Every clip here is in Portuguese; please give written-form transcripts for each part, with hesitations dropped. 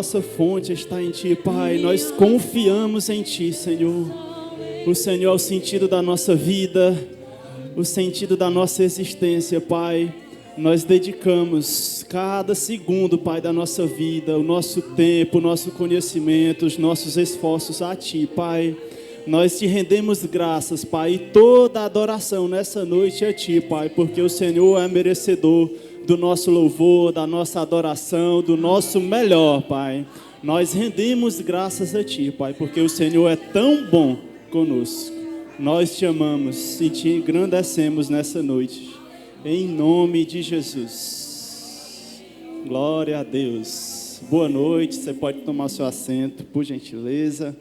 nossa fonte está em Ti, Pai. Nós confiamos em Ti, Senhor. O Senhor é o sentido da nossa vida, o sentido da nossa existência, Pai. Nós dedicamos cada segundo, Pai, da nossa vida, o nosso tempo, o nosso conhecimento, os nossos esforços a Ti, Pai. Nós Te rendemos graças, Pai, e toda a adoração nessa noite a Ti, Pai, porque o Senhor é merecedor do nosso louvor, da nossa adoração, do nosso melhor, Pai. Nós rendemos graças a Ti, Pai, porque o Senhor é tão bom conosco. Nós Te amamos e Te engrandecemos nessa noite. Em nome de Jesus. Glória a Deus. Boa noite, você pode tomar seu assento, por gentileza.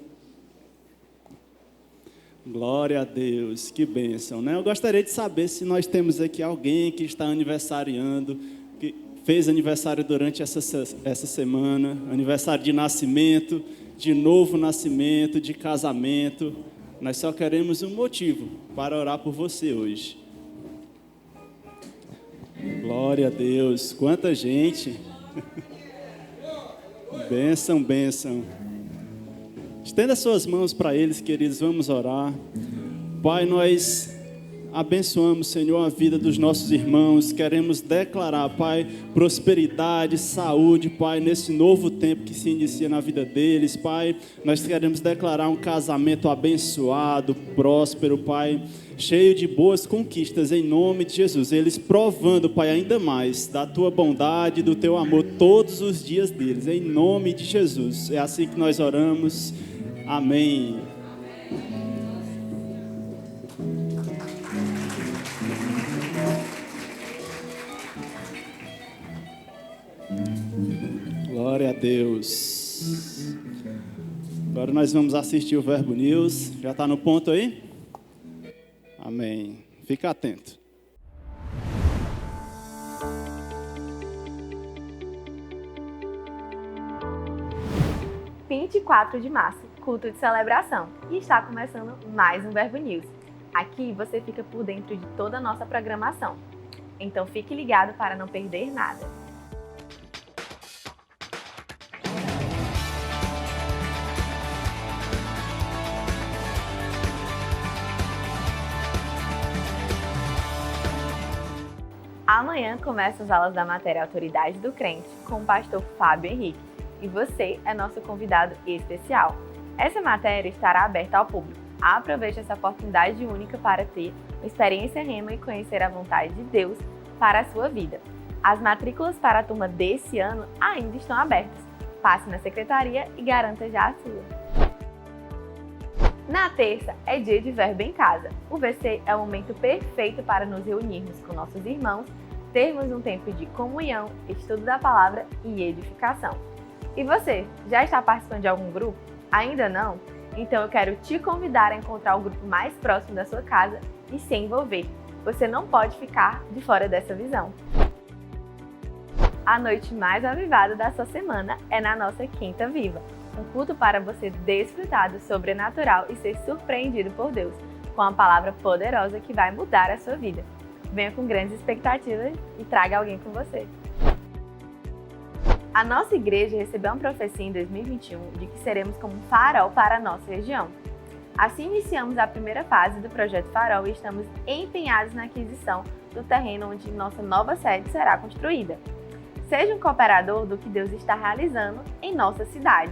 Glória a Deus, que bênção, né? Eu gostaria de saber se nós temos aqui alguém que está aniversariando, que fez aniversário durante essa semana, aniversário de nascimento, de novo nascimento, de casamento. Nós só queremos um motivo para orar por você hoje. Glória a Deus, quanta gente. Bênção, bênção. Estenda suas mãos para eles, queridos, vamos orar. Pai, nós abençoamos, Senhor, a vida dos nossos irmãos. Queremos declarar, Pai, prosperidade, saúde, Pai, nesse novo tempo que se inicia na vida deles, Pai. Nós queremos declarar um casamento abençoado, próspero, Pai, cheio de boas conquistas, em nome de Jesus. Eles provando, Pai, ainda mais da Tua bondade, do Teu amor, todos os dias deles, em nome de Jesus. É assim que nós oramos. Amém. Glória a Deus. Agora nós vamos assistir o Verbo News. Já está no ponto aí? Amém. Fica atento. 24 de março, culto de celebração. E está começando mais um Verbo News. Aqui você fica por dentro de toda a nossa programação. Então fique ligado para não perder nada. Amanhã começam as aulas da matéria Autoridade do Crente com o pastor Fábio Henrique e você é nosso convidado especial. Essa matéria estará aberta ao público. Aproveite essa oportunidade única para ter uma experiência rema e conhecer a vontade de Deus para a sua vida. As matrículas para a turma desse ano ainda estão abertas. Passe na secretaria e garanta já a sua. Na terça é dia de Verbo em Casa. O VC é o momento perfeito para nos reunirmos com nossos irmãos, termos um tempo de comunhão, estudo da palavra e edificação. E você, já está participando de algum grupo? Ainda não? Então eu quero te convidar a encontrar o grupo mais próximo da sua casa e se envolver. Você não pode ficar de fora dessa visão. A noite mais avivada da sua semana é na nossa Quinta Viva. Um culto para você desfrutar do sobrenatural e ser surpreendido por Deus, com a palavra poderosa que vai mudar a sua vida. Venha com grandes expectativas e traga alguém com você. A nossa igreja recebeu uma profecia em 2021 de que seremos como um farol para a nossa região. Assim iniciamos a primeira fase do Projeto Farol e estamos empenhados na aquisição do terreno onde nossa nova sede será construída. Seja um cooperador do que Deus está realizando em nossa cidade.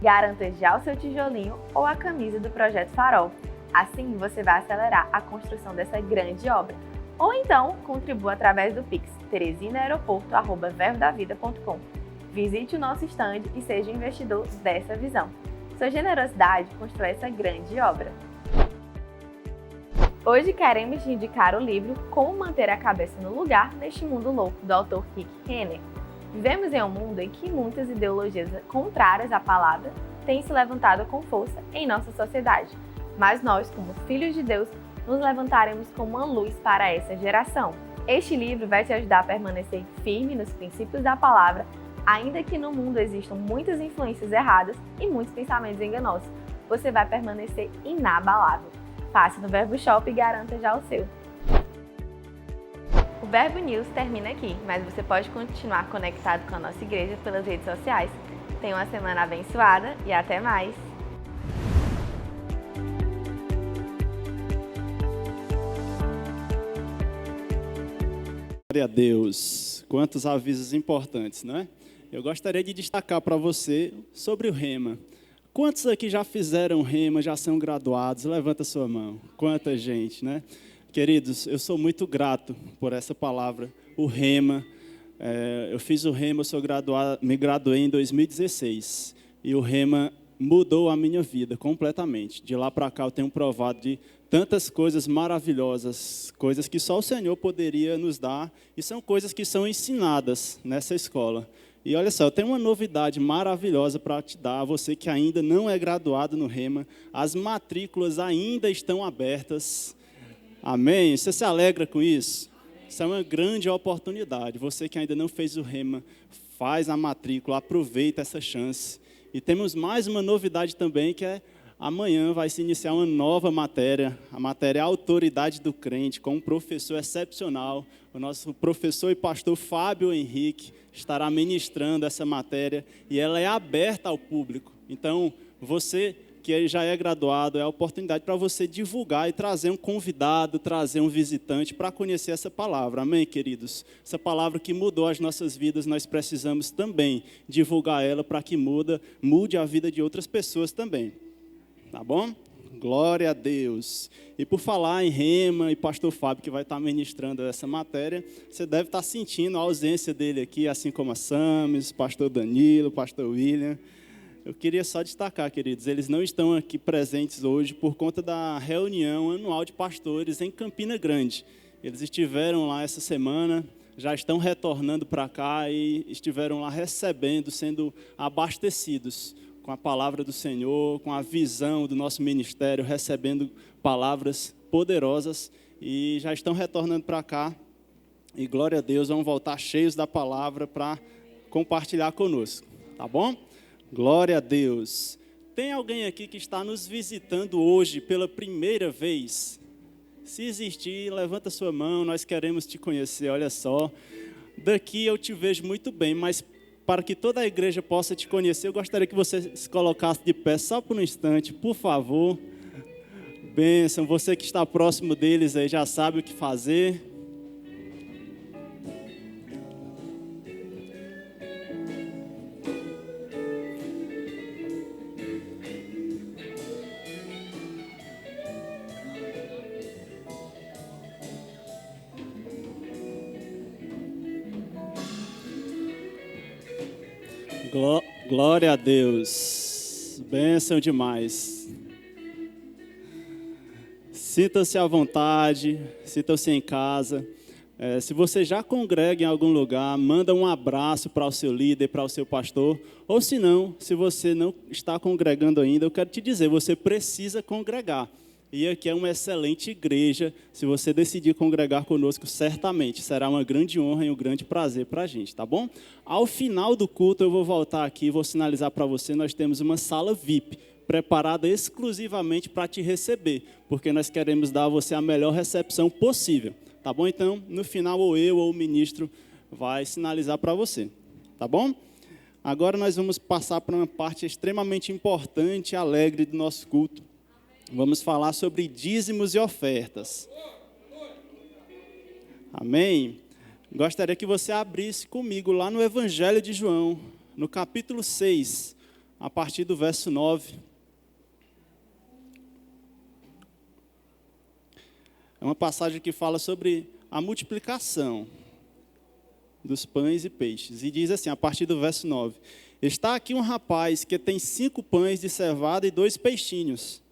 Garanta já o seu tijolinho ou a camisa do Projeto Farol. Assim você vai acelerar a construção dessa grande obra. Ou então, contribua através do Pix teresinaaeroporto@verbodavida.com. Visite o nosso stand e seja investidor dessa visão. Sua generosidade constrói essa grande obra. Hoje queremos te indicar o livro Como Manter a Cabeça no Lugar neste Mundo Louco, do autor Rick Renner. Vivemos em um mundo em que muitas ideologias contrárias à palavra têm se levantado com força em nossa sociedade, mas nós, como filhos de Deus, nos levantaremos como uma luz para essa geração. Este livro vai te ajudar a permanecer firme nos princípios da palavra, ainda que no mundo existam muitas influências erradas e muitos pensamentos enganosos. Você vai permanecer inabalável. Passe no Verbo Shop e garanta já o seu. O Verbo News termina aqui, mas você pode continuar conectado com a nossa igreja pelas redes sociais. Tenha uma semana abençoada e até mais! Glória a Deus. Quantos avisos importantes, não é? Eu gostaria de destacar para você sobre o Rema. Quantos aqui já fizeram Rema, já são graduados? Levanta sua mão. Quanta gente, né? Queridos, eu sou muito grato por essa palavra, o Rema. Eu fiz o Rema, me graduei em 2016. E o Rema mudou a minha vida completamente. De lá para cá eu tenho provado de tantas coisas maravilhosas, coisas que só o Senhor poderia nos dar, e são coisas que são ensinadas nessa escola. E olha só, eu tenho uma novidade maravilhosa para te dar, você que ainda não é graduado no Rema, as matrículas ainda estão abertas. Amém? Você se alegra com isso? Isso é uma grande oportunidade. Você que ainda não fez o Rema, faz a matrícula, aproveita essa chance. E temos mais uma novidade também, que é amanhã vai se iniciar uma nova matéria, a matéria Autoridade do Crente, com um professor excepcional. O nosso professor e pastor Fábio Henrique estará ministrando essa matéria e ela é aberta ao público. Então, você que já é graduado, é a oportunidade para você divulgar e trazer um convidado, trazer um visitante para conhecer essa palavra. Amém, queridos? Essa palavra que mudou as nossas vidas, nós precisamos também divulgar ela para que mude a vida de outras pessoas também. Tá bom? Glória a Deus. E por falar em Rema e pastor Fábio, que vai estar ministrando essa matéria, você deve estar sentindo a ausência dele aqui, assim como a Sames, pastor Danilo, pastor William. Eu queria só destacar, queridos, eles não estão aqui presentes hoje por conta da reunião anual de pastores em Campina Grande. Eles estiveram lá essa semana, já estão retornando para cá e estiveram lá recebendo, sendo abastecidos com a palavra do Senhor, com a visão do nosso ministério, recebendo palavras poderosas e já estão retornando para cá. E glória a Deus, vão voltar cheios da palavra para compartilhar conosco, tá bom? Glória a Deus. Tem alguém aqui que está nos visitando hoje pela primeira vez? Se existir, levanta sua mão, nós queremos te conhecer, olha só. Daqui eu te vejo muito bem, mas para que toda a igreja possa te conhecer, eu gostaria que você se colocasse de pé só por um instante, por favor. Bênção, você que está próximo deles aí já sabe o que fazer. Glória a Deus, bênção demais. Sinta-se à vontade, sinta-se em casa. Se você já congrega em algum lugar, manda um abraço para o seu líder, para o seu pastor. Ou se não, se você não está congregando ainda, eu quero te dizer, você precisa congregar. E aqui é uma excelente igreja, se você decidir congregar conosco, certamente será uma grande honra e um grande prazer para a gente, tá bom? Ao final do culto eu vou voltar aqui e vou sinalizar para você, nós temos uma sala VIP, preparada exclusivamente para te receber, porque nós queremos dar a você a melhor recepção possível, tá bom? Então, no final, ou eu ou o ministro vai sinalizar para você, tá bom? Agora nós vamos passar para uma parte extremamente importante e alegre do nosso culto. Vamos falar sobre dízimos e ofertas. Amém? Gostaria que você abrisse comigo lá no Evangelho de João, no capítulo 6, a partir do verso 9. É uma passagem que fala sobre a multiplicação dos pães e peixes. E diz assim, a partir do verso 9. Está aqui um rapaz que tem 5 pães de cevada e 2 peixinhos.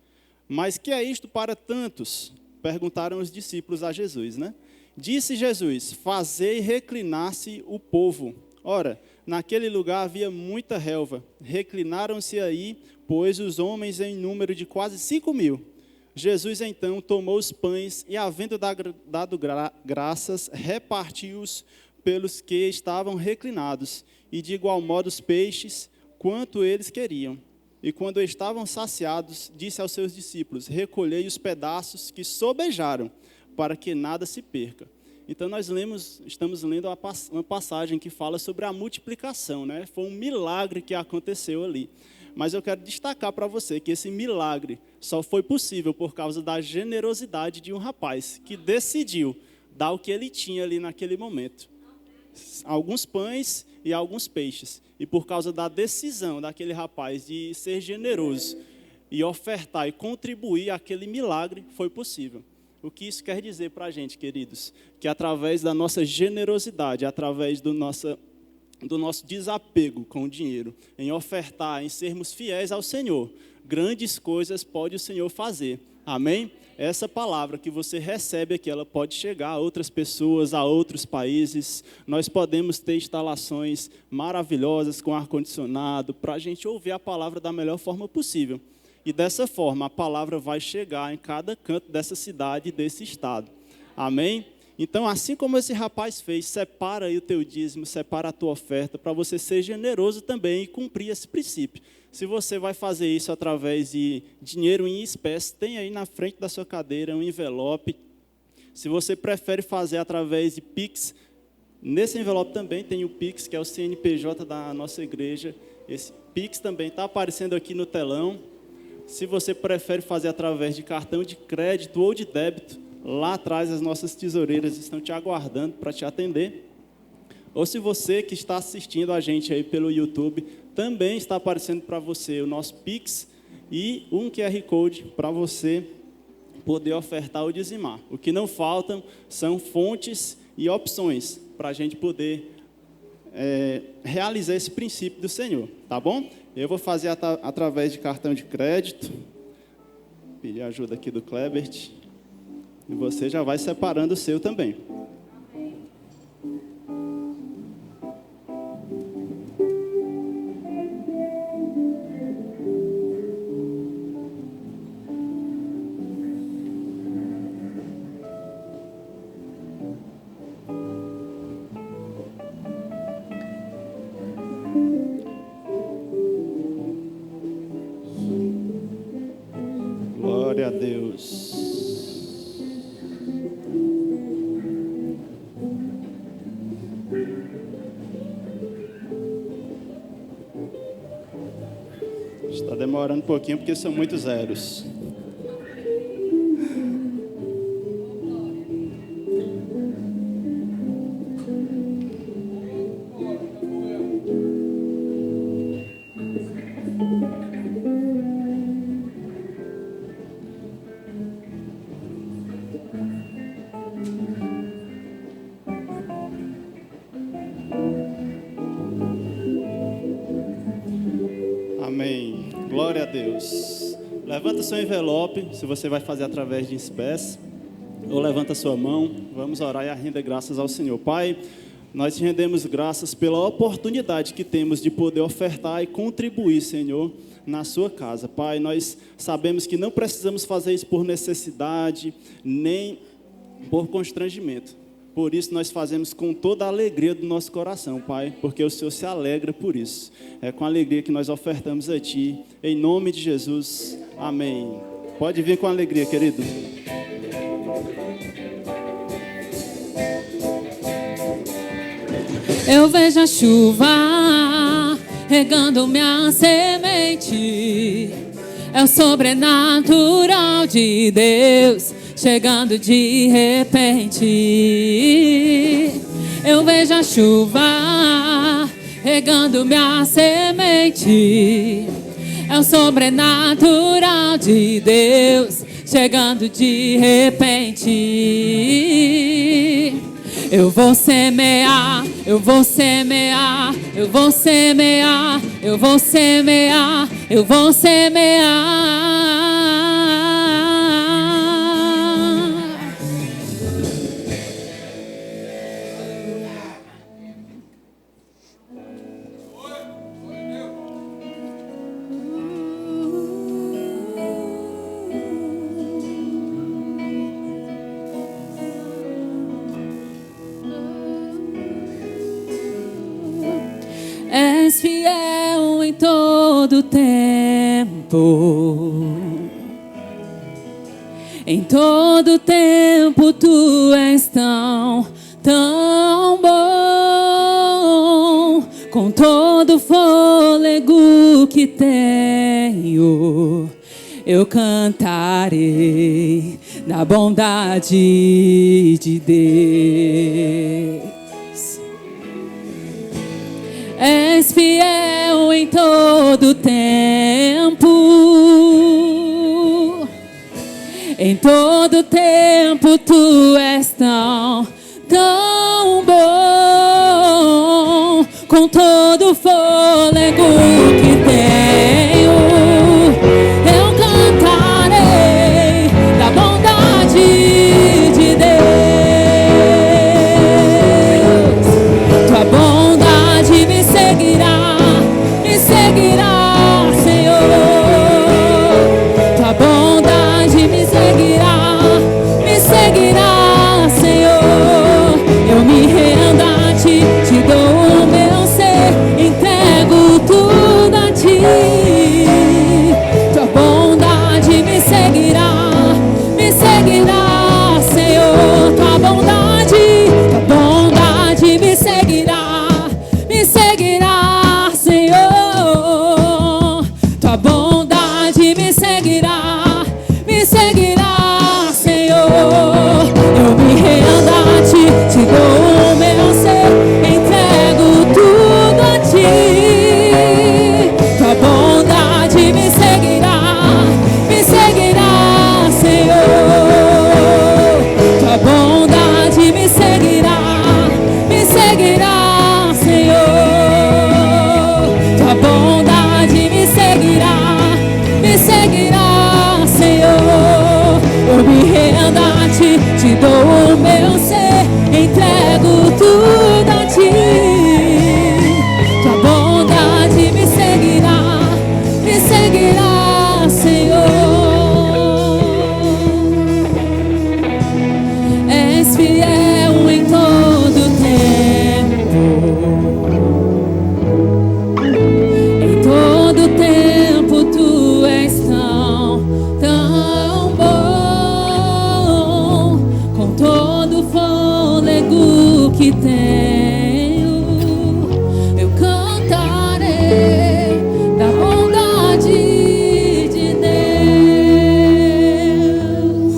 Mas que é isto para tantos? Perguntaram os discípulos a Jesus, né? Disse Jesus, fazei reclinar-se o povo. Ora, naquele lugar havia muita relva. Reclinaram-se aí, pois, os homens em número de quase 5.000. Jesus, então, tomou os pães e, havendo dado graças, repartiu-os pelos que estavam reclinados, e de igual modo os peixes, quanto eles queriam. E quando estavam saciados, disse aos seus discípulos, recolhei os pedaços que sobejaram, para que nada se perca. Então nós estamos lendo uma passagem que fala sobre a multiplicação, né? Foi um milagre que aconteceu ali. Mas eu quero destacar para você que esse milagre só foi possível por causa da generosidade de um rapaz que decidiu dar o que ele tinha ali naquele momento. Alguns pães e alguns peixes. E por causa da decisão daquele rapaz de ser generoso e ofertar e contribuir, aquele milagre foi possível. O que isso quer dizer para a gente, queridos? Que através da nossa generosidade, através do nosso desapego com o dinheiro, em ofertar, em sermos fiéis ao Senhor, grandes coisas pode o Senhor fazer. Amém? Essa palavra que você recebe aqui, ela pode chegar a outras pessoas, a outros países. Nós podemos ter instalações maravilhosas com ar-condicionado para a gente ouvir a palavra da melhor forma possível. E dessa forma, a palavra vai chegar em cada canto dessa cidade e desse estado. Amém? Então, assim como esse rapaz fez, separa aí o teu dízimo, separa a tua oferta, para você ser generoso também e cumprir esse princípio. Se você vai fazer isso através de dinheiro em espécie, tem aí na frente da sua cadeira um envelope. Se você prefere fazer através de Pix, nesse envelope também tem o Pix, que é o CNPJ da nossa igreja. Esse Pix também está aparecendo aqui no telão. Se você prefere fazer através de cartão de crédito ou de débito, lá atrás as nossas tesoureiras estão te aguardando para te atender. Ou se você que está assistindo a gente aí pelo YouTube, também está aparecendo para você o nosso Pix e um QR Code para você poder ofertar ou dizimar. O que não faltam são fontes e opções para a gente poder realizar esse princípio do Senhor, tá bom? Eu vou fazer através de cartão de crédito, pedir ajuda aqui do Klebert, e você já vai separando o seu também. Glória a Deus. Está demorando um pouquinho porque são muitos zeros. Amém. Glória a Deus. Levanta seu envelope, se você vai fazer através de espécie, ou levanta sua mão. Vamos orar e render graças ao Senhor. Pai, nós te rendemos graças pela oportunidade que temos de poder ofertar e contribuir, Senhor, na sua casa. Pai, nós sabemos que não precisamos fazer isso por necessidade, nem por constrangimento. Por isso nós fazemos com toda a alegria do nosso coração, Pai, porque o Senhor se alegra por isso. É com alegria que nós ofertamos a Ti, em nome de Jesus. Amém. Pode vir com alegria, querido. Eu vejo a chuva regando minha semente. É o sobrenatural de Deus chegando de repente. Eu vejo a chuva regando minha semente. É o sobrenatural de Deus chegando de repente. Eu vou semear, eu vou semear, eu vou semear, eu vou semear, eu vou semear. És fiel em todo tempo. Em todo tempo tu és tão tão bom, com todo o fôlego que tenho, eu cantarei da bondade de Deus. És fiel em todo tempo, em todo tempo tu és tão bom, com todo o fôlego que tenho, eu cantarei da bondade de Deus. Tua bondade me seguirá, Senhor. Tua bondade me seguirá, Senhor. Eu me rendo a ti, te dou o meu ser, entrego tudo a ti. Tua bondade me seguirá, Senhor. Tua bondade me seguirá, Senhor. Tua bondade me seguirá, Senhor. Eu me rendo a ti, te dou o meu ser, entrego tudo a ti. Tua bondade me seguirá, Senhor. Tua bondade me seguirá, Senhor. Tua bondade me seguirá, Senhor. Eu me rendo a ti, te dou o meu ser, entrego tudo a ti. Tua bondade me seguirá, Senhor. És fiel em todo tempo, em todo tempo tu és tão bom, com todo o fôlego que tenho, eu cantarei da bondade de Deus.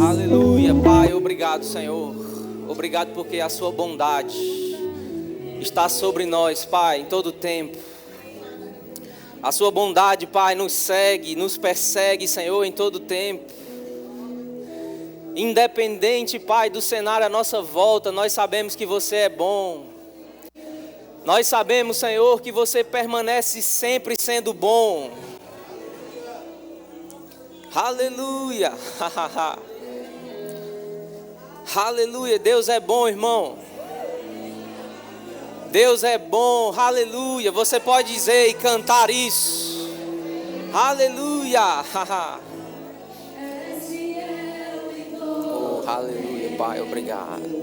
Aleluia, Pai, obrigado, Senhor. Obrigado porque a sua bondade está sobre nós, Pai, em todo tempo. A sua bondade, Pai, nos segue, nos persegue, Senhor, em todo tempo. Independente, Pai, do cenário à nossa volta, nós sabemos que você é bom. Nós sabemos, Senhor, que você permanece sempre sendo bom. Aleluia. Aleluia, Deus é bom, irmão. Deus é bom, aleluia. Você pode dizer e cantar isso. Aleluia. Oh, aleluia, Pai, obrigado.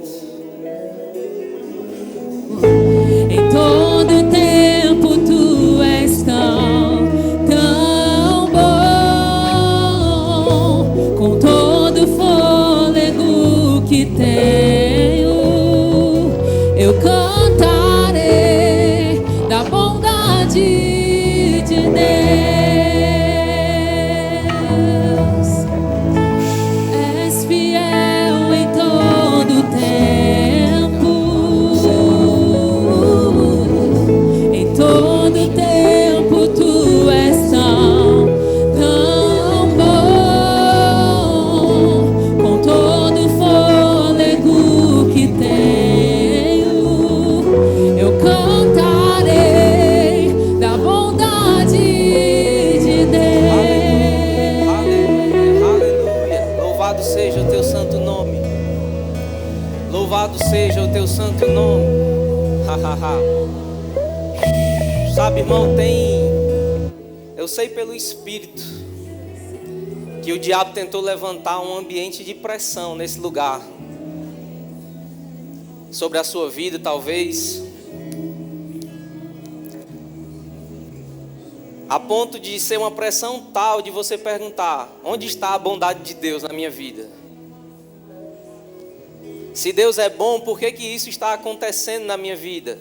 Em todo tempo tu és tão bom, com todo o fôlego que tenho, eu cantarei da bondade de Deus. És fiel em todo tempo, em todo tempo tu és tão bom, com todo o fôlego que tenho, eu cantarei da bondade de Deus. Aleluia, aleluia. Louvado seja o teu santo nome. Louvado seja o teu santo nome. Sabe, irmão, eu sei pelo Espírito que o diabo tentou levantar um ambiente de pressão nesse lugar sobre a sua vida, talvez a ponto de ser uma pressão tal de você perguntar: onde está a bondade de Deus na minha vida? Se Deus é bom, por que que isso está acontecendo na minha vida?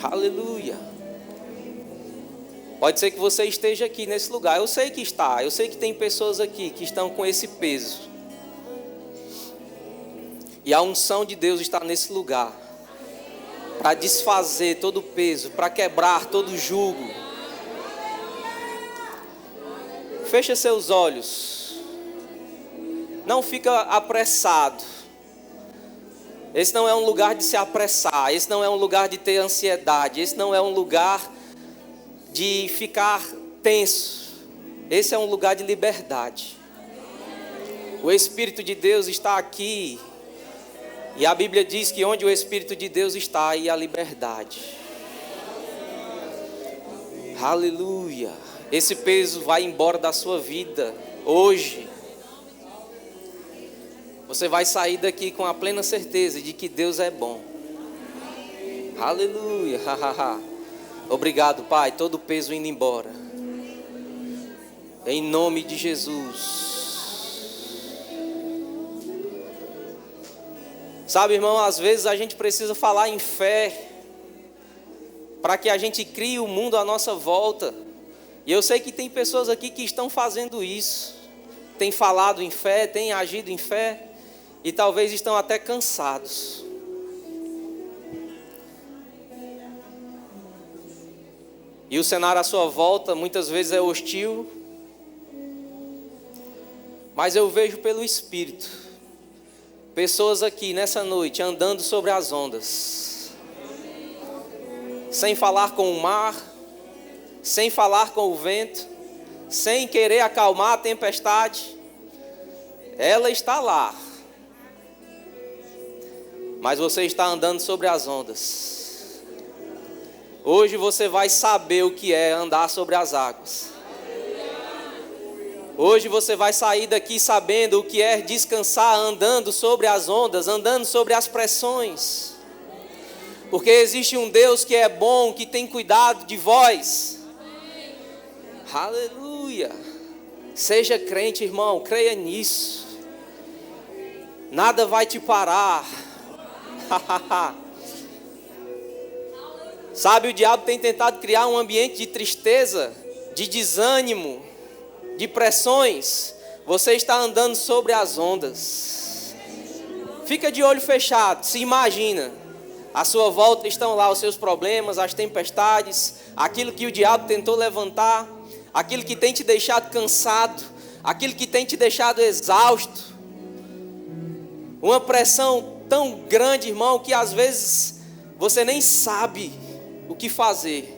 Aleluia. Pode ser que você esteja aqui nesse lugar. Eu sei que está. Eu sei que tem pessoas aqui que estão com esse peso. E a unção de Deus está nesse lugar. Para desfazer todo o peso. Para quebrar todo o jugo. Fecha seus olhos. Não fica apressado. Esse não é um lugar de se apressar. Esse não é um lugar de ter ansiedade. Esse não é um lugar de ficar tenso. Esse é um lugar de liberdade. O Espírito de Deus está aqui. E a Bíblia diz que onde o Espírito de Deus está, aí há liberdade. Aleluia. Esse peso vai embora da sua vida hoje. Você vai sair daqui com a plena certeza de que Deus é bom. Aleluia. Obrigado, Pai. Todo o peso indo embora. Em nome de Jesus. Sabe, irmão, às vezes a gente precisa falar em fé para que a gente crie o mundo à nossa volta. E eu sei que tem pessoas aqui que estão fazendo isso. Tem falado em fé, tem agido em fé. E talvez estão até cansados. E o cenário à sua volta muitas vezes é hostil. Mas eu vejo pelo Espírito pessoas aqui nessa noite andando sobre as ondas. Sem falar com o mar, sem falar com o vento, sem querer acalmar a tempestade. Ela está lá. Mas você está andando sobre as ondas. Hoje você vai saber o que é andar sobre as águas. Hoje você vai sair daqui sabendo o que é descansar andando sobre as ondas, andando sobre as pressões. Porque existe um Deus que é bom, que tem cuidado de vós. Aleluia. Seja crente, irmão, creia nisso. Nada vai te parar. Sabe, o diabo tem tentado criar um ambiente de tristeza, de desânimo, de pressões. Você está andando sobre as ondas. Fica de olho fechado, se imagina. À sua volta estão lá os seus problemas, as tempestades, aquilo que o diabo tentou levantar, aquilo que tem te deixado cansado, aquilo que tem te deixado exausto. Uma pressão tão grande, irmão, que às vezes você nem sabe o que fazer.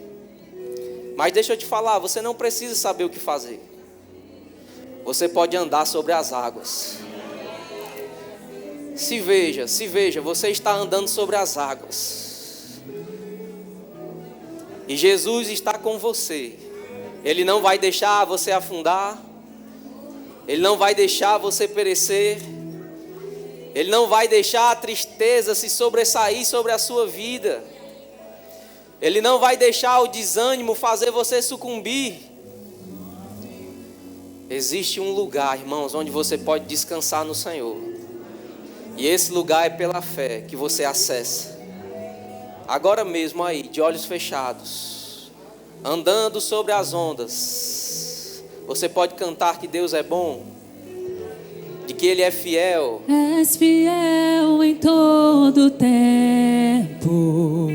Mas deixa eu te falar, você não precisa saber o que fazer. Você pode andar sobre as águas. Se veja, você está andando sobre as águas. E Jesus está com você. Ele não vai deixar você afundar. Ele não vai deixar você perecer. Ele não vai deixar a tristeza se sobressair sobre a sua vida. Ele não vai deixar o desânimo fazer você sucumbir. Existe um lugar, irmãos, onde você pode descansar no Senhor. E esse lugar é pela fé que você acessa. Agora mesmo aí, de olhos fechados, andando sobre as ondas, você pode cantar que Deus é bom. De que Ele é fiel. És fiel em todo tempo.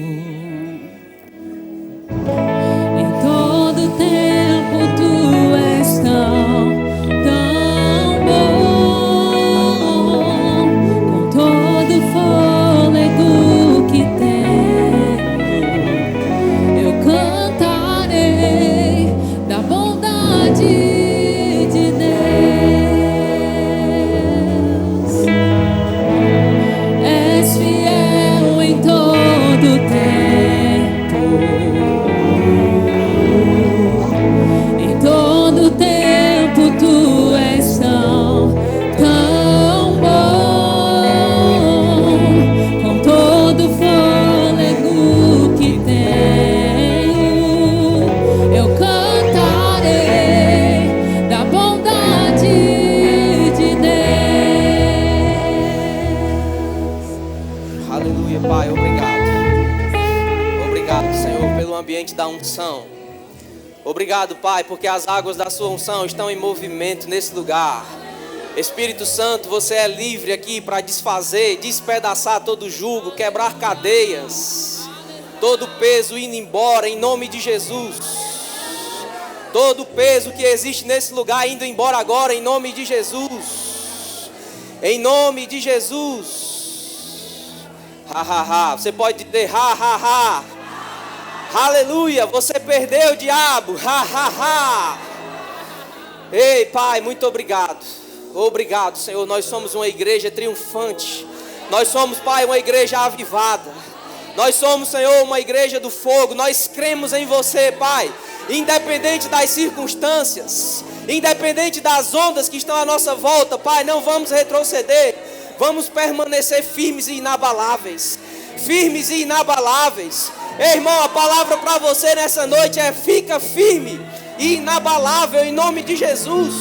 Em todo tempo Tu és tão bom. Com todo fôlego que tenho, eu cantarei da bondade de Deus. És fiel em todo Aleluia, Pai, obrigado. Obrigado, Senhor, pelo ambiente da unção. Obrigado, Pai, porque as águas da sua unção estão em movimento nesse lugar. Espírito Santo, você é livre aqui para desfazer, despedaçar todo jugo, quebrar cadeias, todo peso indo embora em nome de Jesus. Todo peso que existe nesse lugar indo embora agora em nome de Jesus. Em nome de Jesus. Ha, ha, ha. Você pode dizer ha, ha, ha. Aleluia, você perdeu, diabo. Ha, ha, ha. Ei, Pai, muito obrigado. Obrigado, Senhor. Nós somos uma igreja triunfante. Nós somos, Pai, uma igreja avivada. Nós somos, Senhor, uma igreja do fogo. Nós cremos em você, Pai. Independente das circunstâncias, independente das ondas que estão à nossa volta, Pai, não vamos retroceder. Vamos permanecer firmes e inabaláveis. Firmes e inabaláveis. Ei, irmão, a palavra para você nessa noite é: fica firme e inabalável em nome de Jesus.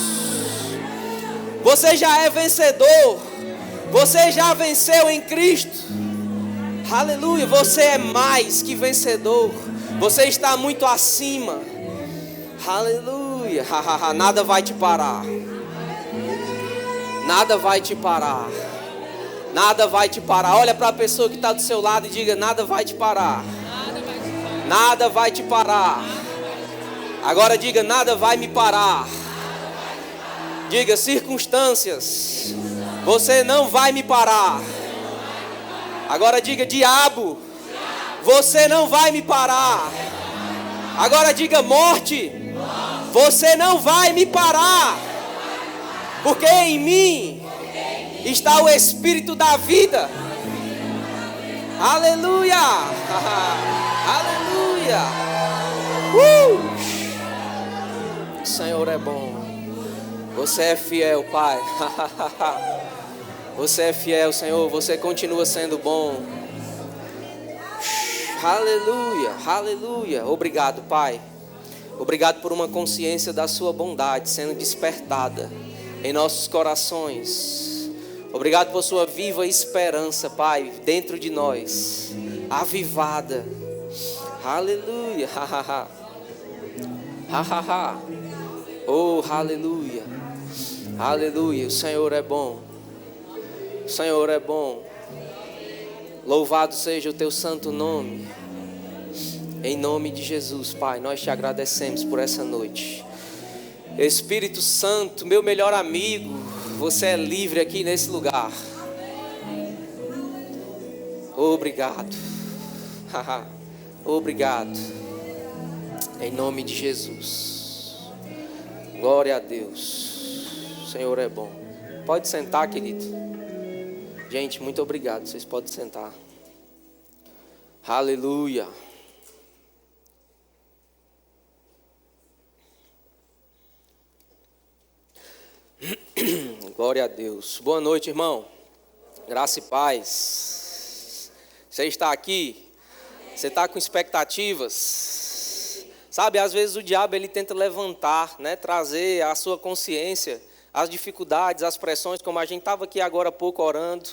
Você já é vencedor. Você já venceu em Cristo. Aleluia. Você é mais que vencedor. Você está muito acima. Aleluia. Nada vai te parar. Nada vai te parar. Nada vai te parar. Olha para a pessoa que está do seu lado e diga: nada vai te parar. Nada vai te parar. Agora diga: nada vai me parar. Diga: circunstâncias, você não vai me parar. Agora diga: diabo, você não vai me parar. Agora diga: morte, você não vai me parar. Porque em mim está o Espírito da vida. Aleluia. Aleluia. O Senhor é bom. Você é fiel, Pai. Você é fiel, Senhor. Você continua sendo bom. Aleluia, aleluia. Obrigado, Pai. Obrigado por uma consciência da sua bondade sendo despertada em nossos corações. Obrigado por sua viva esperança, Pai, dentro de nós, avivada. Aleluia. Oh, aleluia. Aleluia. O Senhor é bom. O Senhor é bom. Louvado seja o teu santo nome. Em nome de Jesus, Pai, nós te agradecemos por essa noite. Espírito Santo, meu melhor amigo, você é livre aqui nesse lugar. Obrigado. Obrigado. Em nome de Jesus. Glória a Deus. O Senhor é bom. Pode sentar, querido. Gente, muito obrigado. Vocês podem sentar. Aleluia. Glória a Deus. Boa noite, irmão. Graça e paz. Você está aqui? Você está com expectativas? Sabe, às vezes o diabo ele tenta levantar, né, trazer à sua consciência as dificuldades, as pressões, como a gente estava aqui agora há pouco orando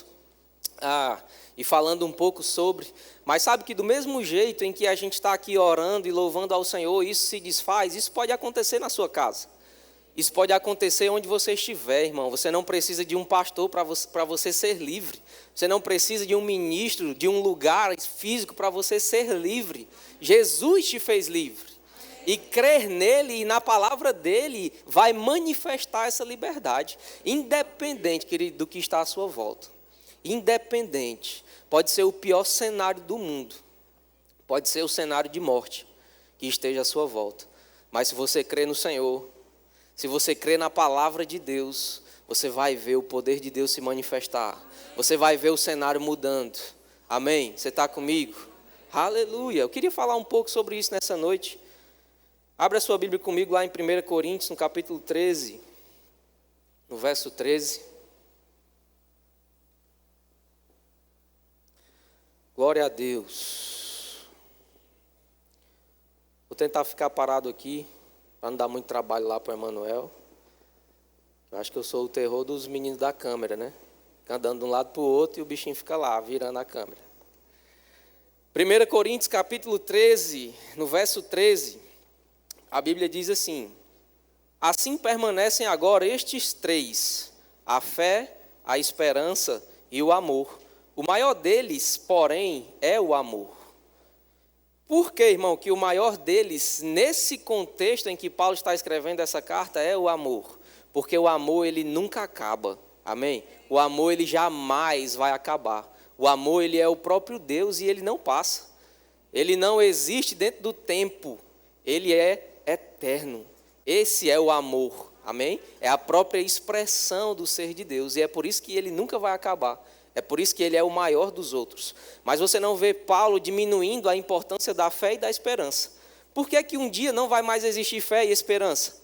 e falando um pouco sobre. Mas sabe que do mesmo jeito em que a gente está aqui orando e louvando ao Senhor, isso se desfaz, isso pode acontecer na sua casa. Isso pode acontecer onde você estiver, irmão. Você não precisa de um pastor para você ser livre. Você não precisa de um ministro, de um lugar físico para você ser livre. Jesus te fez livre. E crer nele e na palavra dele vai manifestar essa liberdade. Independente, querido, do que está à sua volta. Independente. Pode ser o pior cenário do mundo. Pode ser o cenário de morte que esteja à sua volta. Mas se você crê no Senhor, se você crê na palavra de Deus, você vai ver o poder de Deus se manifestar. Você vai ver o cenário mudando. Amém? Você está comigo? Aleluia. Eu queria falar um pouco sobre isso nessa noite. Abra a sua Bíblia comigo lá em 1 Coríntios, no capítulo 13, no verso 13. Glória a Deus. Vou tentar ficar parado aqui, para não dar muito trabalho lá para o Emanuel. Eu acho que eu sou o terror dos meninos da câmera, né? Fica andando de um lado para o outro e o bichinho fica lá, virando a câmera. 1 Coríntios capítulo 13, no verso 13, a Bíblia diz assim: assim permanecem agora estes três, a fé, a esperança e o amor. O maior deles, porém, é o amor. Por que, irmão, que o maior deles, nesse contexto em que Paulo está escrevendo essa carta, é o amor? Porque o amor, ele nunca acaba, amém? O amor, ele jamais vai acabar. O amor, ele é o próprio Deus e ele não passa. Ele não existe dentro do tempo, ele é eterno. Esse é o amor, amém? É a própria expressão do ser de Deus e é por isso que ele nunca vai acabar. É por isso que ele é o maior dos outros. Mas você não vê Paulo diminuindo a importância da fé e da esperança. Por que que um dia não vai mais existir fé e esperança?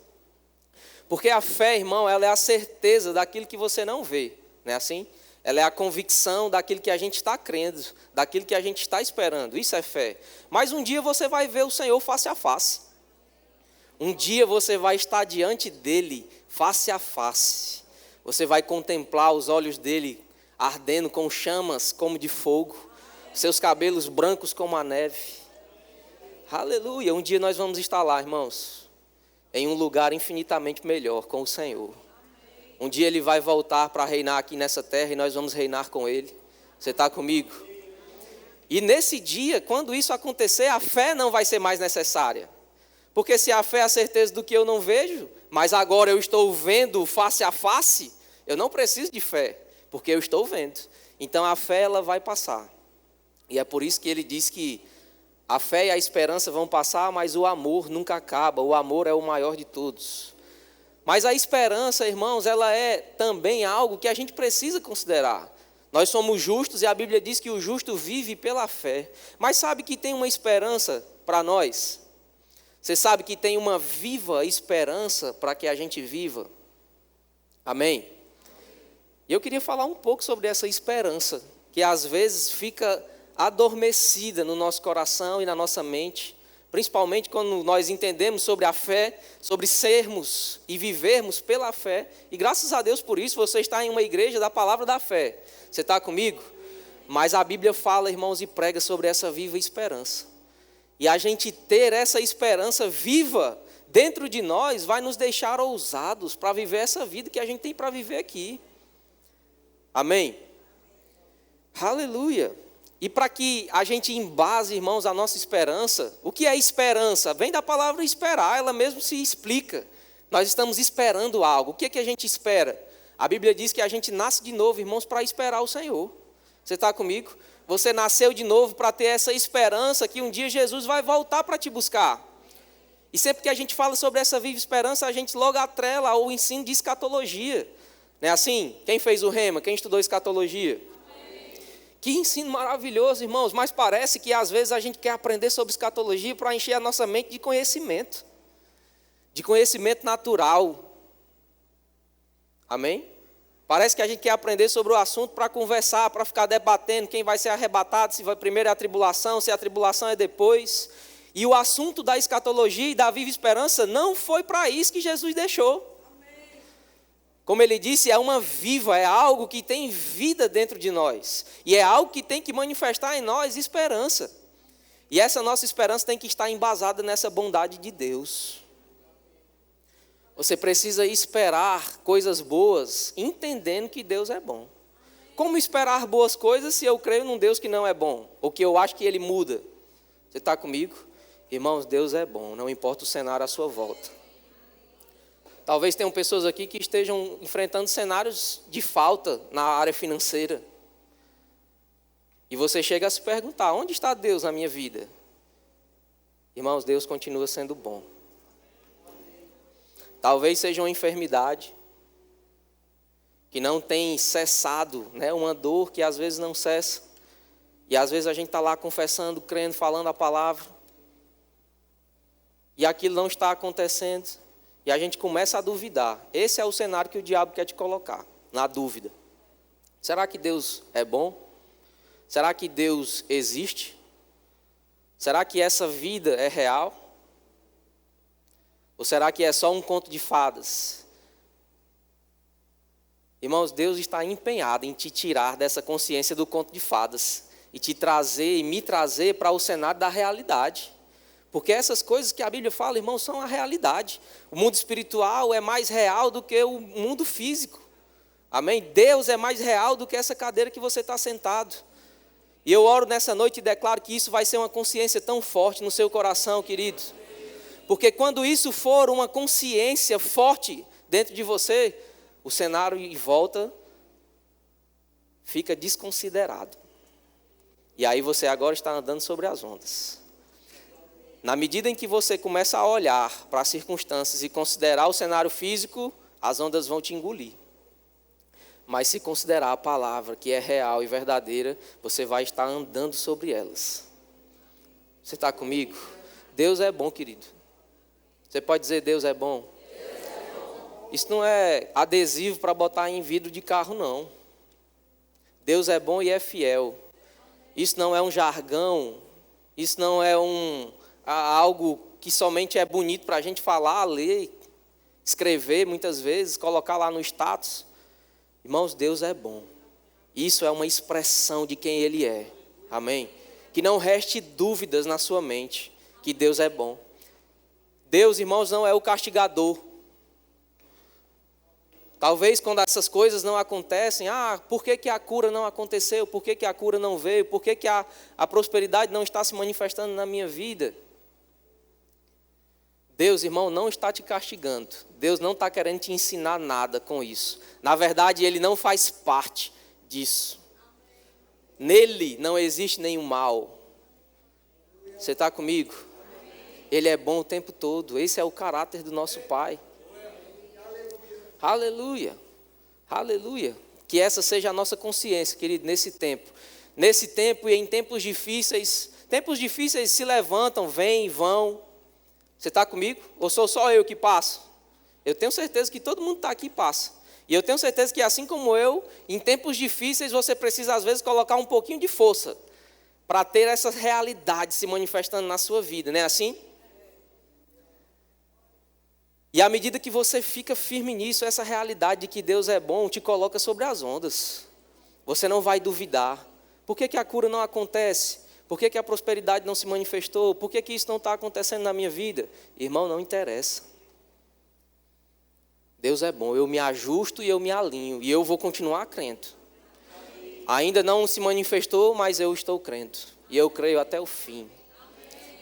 Porque a fé, irmão, ela é a certeza daquilo que você não vê, não é assim? Ela é a convicção daquilo que a gente está crendo, daquilo que a gente está esperando. Isso é fé. Mas um dia você vai ver o Senhor face a face. Um dia você vai estar diante dele, face a face. Você vai contemplar os olhos dele ardendo com chamas como de fogo, seus cabelos brancos como a neve. Aleluia! Um dia nós vamos estar lá, irmãos, em um lugar infinitamente melhor com o Senhor. Um dia ele vai voltar para reinar aqui nessa terra e nós vamos reinar com ele. Você está comigo? E nesse dia, quando isso acontecer, a fé não vai ser mais necessária. Porque se a fé é a certeza do que eu não vejo, mas agora eu estou vendo face a face, eu não preciso de fé, porque eu estou vendo. Então a fé, ela vai passar. E é por isso que ele diz que a fé e a esperança vão passar, mas o amor nunca acaba. O amor é o maior de todos. Mas a esperança, irmãos, ela é também algo que a gente precisa considerar. Nós somos justos e a Bíblia diz que o justo vive pela fé. Mas sabe que tem uma esperança para nós? Você sabe que tem uma viva esperança para que a gente viva? Amém? E eu queria falar um pouco sobre essa esperança, que às vezes fica adormecida no nosso coração e na nossa mente, principalmente quando nós entendemos sobre a fé, sobre sermos e vivermos pela fé. E graças a Deus por isso você está em uma igreja da palavra da fé. Você está comigo? Mas a Bíblia fala, irmãos, e prega sobre essa viva esperança. E a gente ter essa esperança viva dentro de nós vai nos deixar ousados para viver essa vida que a gente tem para viver aqui. Amém? Aleluia! E para que a gente embase, irmãos, a nossa esperança, o que é esperança? Vem da palavra esperar, ela mesmo se explica. Nós estamos esperando algo. O que é que a gente espera? A Bíblia diz que a gente nasce de novo, irmãos, para esperar o Senhor. Você está comigo? Você nasceu de novo para ter essa esperança que um dia Jesus vai voltar para te buscar. E sempre que a gente fala sobre essa viva esperança, a gente logo atrela ao ensino de escatologia. Não é assim? Quem fez o rema? Quem estudou escatologia? Que ensino maravilhoso, irmãos. Mas parece que às vezes a gente quer aprender sobre escatologia para encher a nossa mente de conhecimento natural. Amém? Parece que a gente quer aprender sobre o assunto para conversar, para ficar debatendo quem vai ser arrebatado, se vai primeiro é a tribulação, se a tribulação é depois. E o assunto da escatologia e da viva esperança não foi para isso que Jesus deixou. Como ele disse, é uma viva, é algo que tem vida dentro de nós. E é algo que tem que manifestar em nós esperança. E essa nossa esperança tem que estar embasada nessa bondade de Deus. Você precisa esperar coisas boas, entendendo que Deus é bom. Como esperar boas coisas se eu creio num Deus que não é bom? Ou que eu acho que ele muda? Você está comigo? Irmãos, Deus é bom, não importa o cenário à sua volta. Talvez tenham pessoas aqui que estejam enfrentando cenários de falta na área financeira. E você chega a se perguntar, onde está Deus na minha vida? Irmãos, Deus continua sendo bom. Talvez seja uma enfermidade que não tem cessado, né? Uma dor que às vezes não cessa. E às vezes a gente está lá confessando, crendo, falando a palavra. E aquilo não está acontecendo. E a gente começa a duvidar. Esse é o cenário que o diabo quer te colocar, na dúvida. Será que Deus é bom? Será que Deus existe? Será que essa vida é real? Ou será que é só um conto de fadas? Irmãos, Deus está empenhado em te tirar dessa consciência do conto de fadas. e te trazer e me trazer para o cenário da realidade. Porque essas coisas que a Bíblia fala, irmão, são a realidade. O mundo espiritual é mais real do que o mundo físico. Amém? Deus é mais real do que essa cadeira que você está sentado. E eu oro nessa noite e declaro que isso vai ser uma consciência tão forte no seu coração, queridos. Porque quando isso for uma consciência forte dentro de você, o cenário em volta fica desconsiderado. E aí você agora está andando sobre as ondas. Na medida em que você começa a olhar para as circunstâncias e considerar o cenário físico, as ondas vão te engolir. Mas se considerar a palavra que é real e verdadeira, você vai estar andando sobre elas. Você está comigo? Deus é bom, querido. Você pode dizer Deus é bom? Deus é bom. Isso não é adesivo para botar em vidro de carro, não. Deus é bom e é fiel. Isso não é um jargão. Isso não é algo que somente é bonito para a gente falar, ler, escrever muitas vezes, colocar lá no status. Irmãos, Deus é bom. Isso é uma expressão de quem Ele é. Amém? Que não reste dúvidas na sua mente que Deus é bom. Deus, irmãos, não é o castigador. Talvez quando essas coisas não acontecem, por que a cura não aconteceu? Por que a cura não veio? Por que a prosperidade não está se manifestando na minha vida? Deus, irmão, não está te castigando. Deus não está querendo te ensinar nada com isso. Na verdade, Ele não faz parte disso. Nele não existe nenhum mal. Você está comigo? Ele é bom o tempo todo. Esse é o caráter do nosso Pai. Aleluia. Aleluia. Que essa seja a nossa consciência, querido, nesse tempo. Nesse tempo e em tempos difíceis se levantam, vêm e vão. Você está comigo? Ou sou só eu que passo? Eu tenho certeza que todo mundo está aqui e passa. E eu tenho certeza que assim como eu, em tempos difíceis você precisa às vezes colocar um pouquinho de força para ter essa realidade se manifestando na sua vida, não é assim? E à medida que você fica firme nisso, essa realidade de que Deus é bom te coloca sobre as ondas. Você não vai duvidar. Por que a cura não acontece? Por que a prosperidade não se manifestou? Por que isso não está acontecendo na minha vida? Irmão, não interessa. Deus é bom, eu me ajusto e eu me alinho. E eu vou continuar crendo. Ainda não se manifestou, mas eu estou crendo. E eu creio até o fim.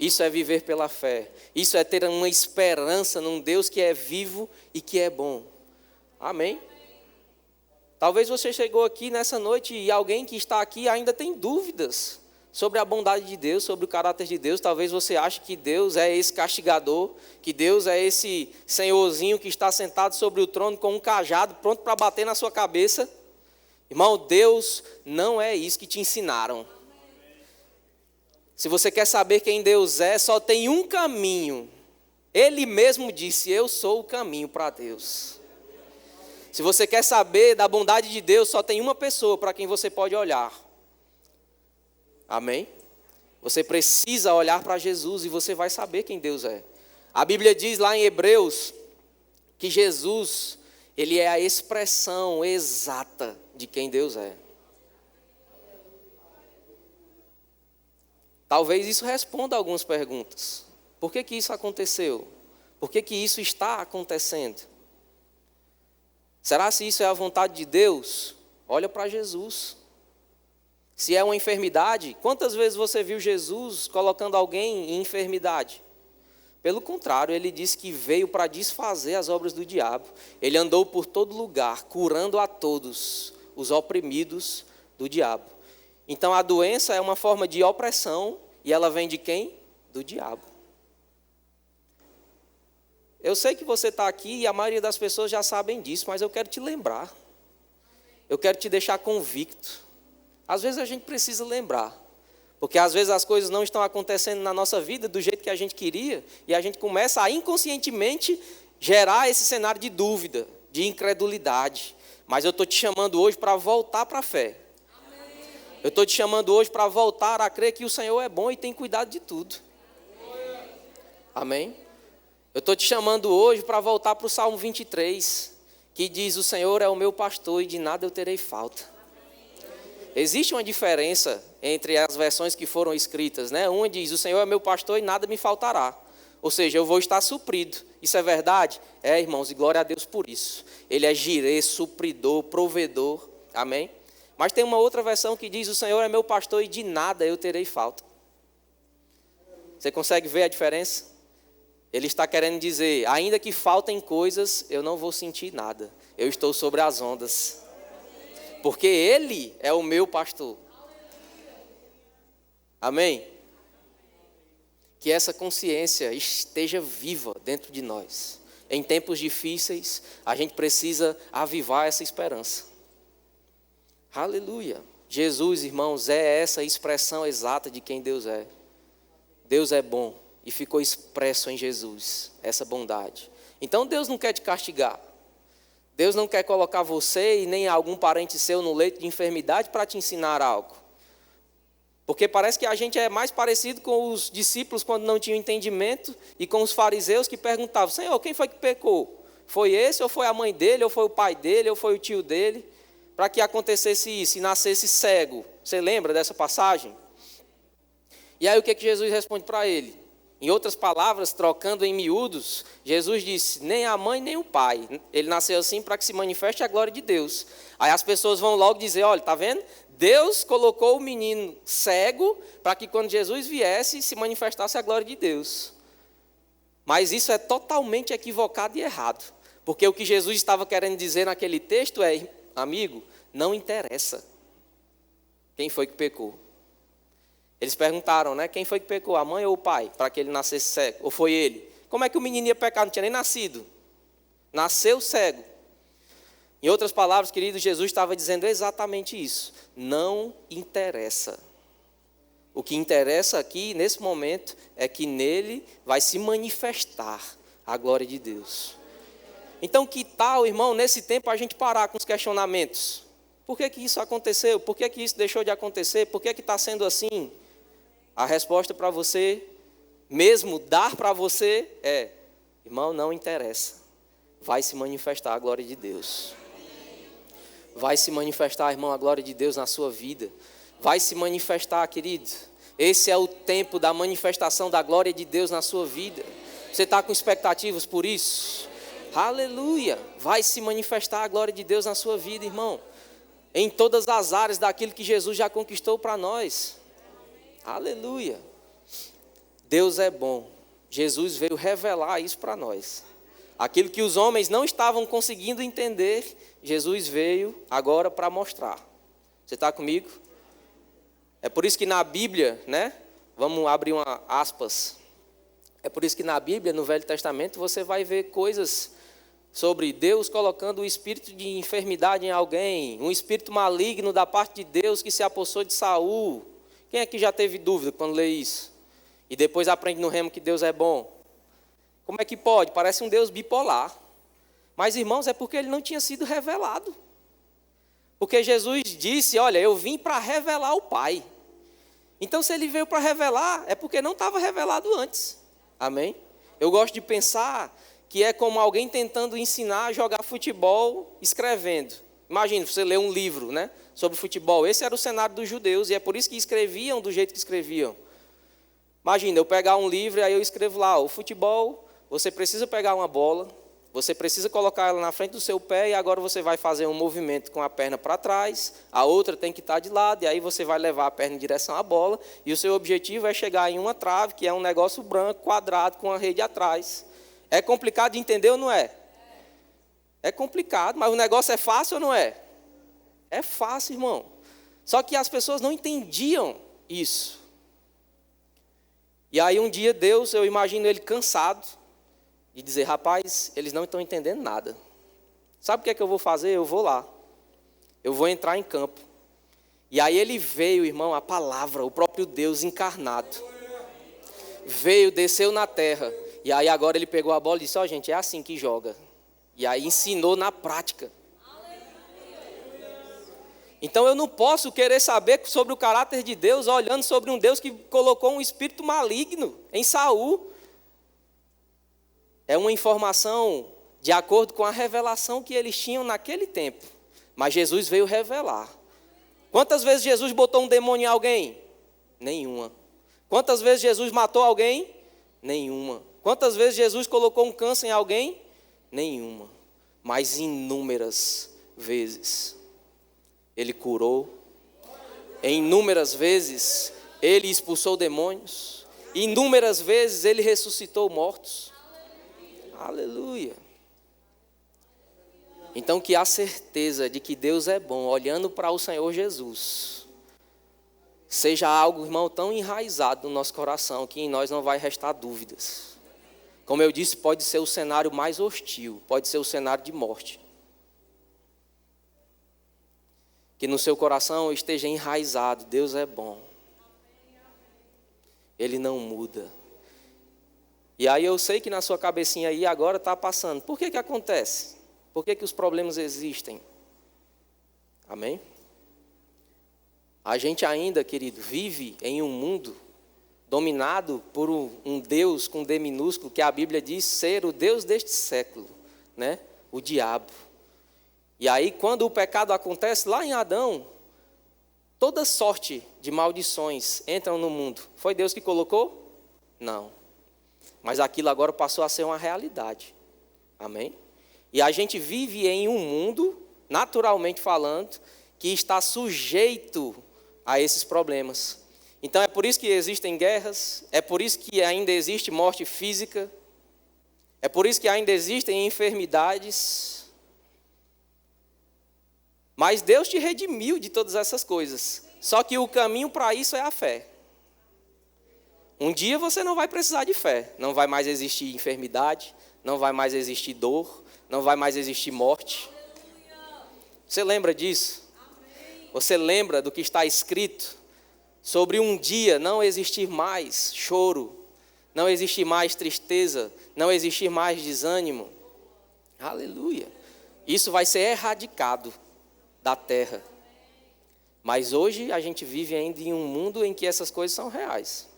Isso é viver pela fé. Isso é ter uma esperança num Deus que é vivo e que é bom. Amém? Talvez você chegou aqui nessa noite e alguém que está aqui ainda tem dúvidas sobre a bondade de Deus, sobre o caráter de Deus. Talvez você ache que Deus é esse castigador, que Deus é esse senhorzinho que está sentado sobre o trono com um cajado pronto para bater na sua cabeça. Irmão, Deus não é isso que te ensinaram. Se você quer saber quem Deus é, só tem um caminho. Ele mesmo disse, eu sou o caminho para Deus. Se você quer saber da bondade de Deus, só tem uma pessoa para quem você pode olhar. Amém? Você precisa olhar para Jesus e você vai saber quem Deus é. A Bíblia diz lá em Hebreus que Jesus, Ele é a expressão exata de quem Deus é. Talvez isso responda a algumas perguntas. Por que isso aconteceu? Por que isso está acontecendo? Será se isso é a vontade de Deus? Olha para Jesus. Se é uma enfermidade, quantas vezes você viu Jesus colocando alguém em enfermidade? Pelo contrário, Ele disse que veio para desfazer as obras do diabo. Ele andou por todo lugar, curando a todos os oprimidos do diabo. Então a doença é uma forma de opressão e ela vem de quem? Do diabo. Eu sei que você está aqui e a maioria das pessoas já sabem disso, mas eu quero te lembrar. Eu quero te deixar convicto. Às vezes a gente precisa lembrar, porque às vezes as coisas não estão acontecendo na nossa vida do jeito que a gente queria, e a gente começa a inconscientemente gerar esse cenário de dúvida, de incredulidade. Mas eu estou te chamando hoje para voltar para a fé. Eu estou te chamando hoje para voltar a crer que o Senhor é bom e tem cuidado de tudo. Amém? Eu estou te chamando hoje para voltar para o Salmo 23, que diz, o Senhor é o meu pastor e de nada eu terei falta. Existe uma diferença entre as versões que foram escritas, né? Uma diz, o Senhor é meu pastor e nada me faltará. Ou seja, eu vou estar suprido. Isso é verdade? É, irmãos, e glória a Deus por isso. Ele é jirê, supridor, provedor. Amém? Mas tem uma outra versão que diz, o Senhor é meu pastor e de nada eu terei falta. Você consegue ver a diferença? Ele está querendo dizer, ainda que faltem coisas, eu não vou sentir nada. Eu estou sobre as ondas. Porque Ele é o meu pastor. Amém? Que essa consciência esteja viva dentro de nós. Em tempos difíceis, a gente precisa avivar essa esperança. Aleluia. Jesus, irmãos, é essa expressão exata de quem Deus é. Deus é bom e ficou expresso em Jesus, essa bondade. Então Deus não quer te castigar. Deus não quer colocar você e nem algum parente seu no leito de enfermidade para te ensinar algo. Porque parece que a gente é mais parecido com os discípulos quando não tinham entendimento e com os fariseus que perguntavam, Senhor, quem foi que pecou? Foi esse ou foi a mãe dele, ou foi o pai dele, ou foi o tio dele? Para que acontecesse isso e nascesse cego. Você lembra dessa passagem? E aí o que Jesus responde para ele? Em outras palavras, trocando em miúdos, Jesus disse, nem a mãe nem o pai. Ele nasceu assim para que se manifeste a glória de Deus. Aí as pessoas vão logo dizer, olha, está vendo? Deus colocou o menino cego para que quando Jesus viesse, se manifestasse a glória de Deus. Mas isso é totalmente equivocado e errado. Porque o que Jesus estava querendo dizer naquele texto é, amigo, não interessa quem foi que pecou. Eles perguntaram, né? Quem foi que pecou, a mãe ou o pai, para que ele nascesse cego? Ou foi ele? Como é que o menino ia pecar? Não tinha nem nascido. Nasceu cego. Em outras palavras, querido, Jesus estava dizendo exatamente isso. Não interessa. O que interessa aqui, nesse momento, é que nele vai se manifestar a glória de Deus. Então, que tal, irmão, nesse tempo a gente parar com os questionamentos? Por que que isso aconteceu? Por que que isso deixou de acontecer? Por que que está sendo assim? A resposta para você, mesmo dar para você, é, irmão, não interessa. Vai se manifestar a glória de Deus. Vai se manifestar, irmão, a glória de Deus na sua vida. Vai se manifestar, querido. Esse é o tempo da manifestação da glória de Deus na sua vida. Você está com expectativas por isso? Aleluia! Vai se manifestar a glória de Deus na sua vida, irmão. Em todas as áreas daquilo que Jesus já conquistou para nós. Aleluia! Deus é bom. Jesus veio revelar isso para nós. Aquilo que os homens não estavam conseguindo entender, Jesus veio agora para mostrar. Você está comigo? É por isso que na Bíblia, né? Vamos abrir uma aspas. É por isso que na Bíblia, no Velho Testamento, você vai ver coisas sobre Deus colocando o espírito de enfermidade em alguém, um espírito maligno da parte de Deus que se apossou de Saul. Quem aqui já teve dúvida quando lê isso? E depois aprende no remo que Deus é bom. Como é que pode? Parece um Deus bipolar. Mas, irmãos, é porque ele não tinha sido revelado. Porque Jesus disse, olha, eu vim para revelar o Pai. Então, se ele veio para revelar, é porque não estava revelado antes. Amém? Eu gosto de pensar que é como alguém tentando ensinar a jogar futebol escrevendo. Imagina, você lê um livro, né, sobre futebol. Esse era o cenário dos judeus e é por isso que escreviam do jeito que escreviam. Imagina, eu pegar um livro e aí eu escrevo lá, o futebol, você precisa pegar uma bola, você precisa colocar ela na frente do seu pé e agora você vai fazer um movimento com a perna para trás, a outra tem que estar de lado e aí você vai levar a perna em direção à bola e o seu objetivo é chegar em uma trave, que é um negócio branco, quadrado, com a rede atrás. É complicado de entender ou não é? É complicado, mas o negócio é fácil ou não é? É fácil, irmão. Só que as pessoas não entendiam isso. E aí um dia Deus, eu imagino ele cansado, de dizer, rapaz, eles não estão entendendo nada. Sabe o que é que eu vou fazer? Eu vou lá. Eu vou entrar em campo. E aí ele veio, irmão, a palavra, o próprio Deus encarnado. Veio, desceu na terra. E aí agora ele pegou a bola e disse, ó, gente, é assim que joga. E aí ensinou na prática. Então eu não posso querer saber sobre o caráter de Deus olhando sobre um Deus que colocou um espírito maligno em Saul. É uma informação de acordo com a revelação que eles tinham naquele tempo. Mas Jesus veio revelar. Quantas vezes Jesus botou um demônio em alguém? Nenhuma. Quantas vezes Jesus matou alguém? Nenhuma. Quantas vezes Jesus colocou um câncer em alguém? Nenhuma. Mas inúmeras vezes ele curou. Inúmeras vezes ele expulsou demônios. Inúmeras vezes ele ressuscitou mortos. Aleluia. Então que a certeza de que Deus é bom, olhando para o Senhor Jesus, seja algo, irmão, tão enraizado no nosso coração, que em nós não vai restar dúvidas. Como eu disse, pode ser o cenário mais hostil, pode ser o cenário de morte. Que no seu coração esteja enraizado, Deus é bom. Ele não muda. E aí eu sei que na sua cabecinha aí agora está passando. Por que acontece? Por que os problemas existem? Amém? A gente ainda, querido, vive em um mundo dominado por um Deus com D minúsculo, que a Bíblia diz ser o Deus deste século, né? O diabo. E aí, quando o pecado acontece lá em Adão, toda sorte de maldições entram no mundo. Foi Deus que colocou? Não. Mas aquilo agora passou a ser uma realidade. Amém? E a gente vive em um mundo, naturalmente falando, que está sujeito a esses problemas. Então é por isso que existem guerras, é por isso que ainda existe morte física, é por isso que ainda existem enfermidades. Mas Deus te redimiu de todas essas coisas. Só que o caminho para isso é a fé. Um dia você não vai precisar de fé. Não vai mais existir enfermidade, não vai mais existir dor, não vai mais existir morte. Você lembra disso? Você lembra do que está escrito sobre um dia não existir mais choro, não existir mais tristeza, não existir mais desânimo? Aleluia. Isso vai ser erradicado da terra. Mas hoje a gente vive ainda em um mundo em que essas coisas são reais.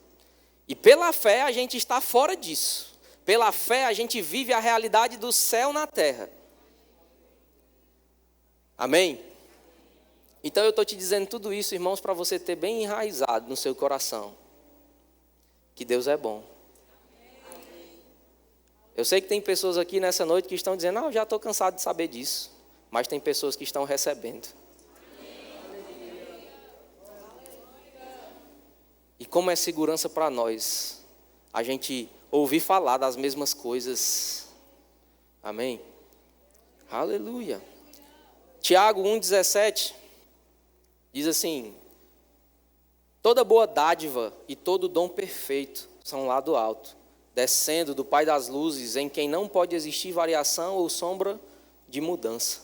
E pela fé a gente está fora disso. Pela fé a gente vive a realidade do céu na terra. Amém? Então eu estou te dizendo tudo isso, irmãos, para você ter bem enraizado no seu coração que Deus é bom. Eu sei que tem pessoas aqui nessa noite que estão dizendo, eu já estou cansado de saber disso. Mas tem pessoas que estão recebendo. E como é segurança para nós a gente ouvir falar das mesmas coisas. Amém? Aleluia. Tiago 1,17 diz assim: toda boa dádiva e todo dom perfeito são lá do alto, descendo do Pai das luzes, em quem não pode existir variação ou sombra de mudança.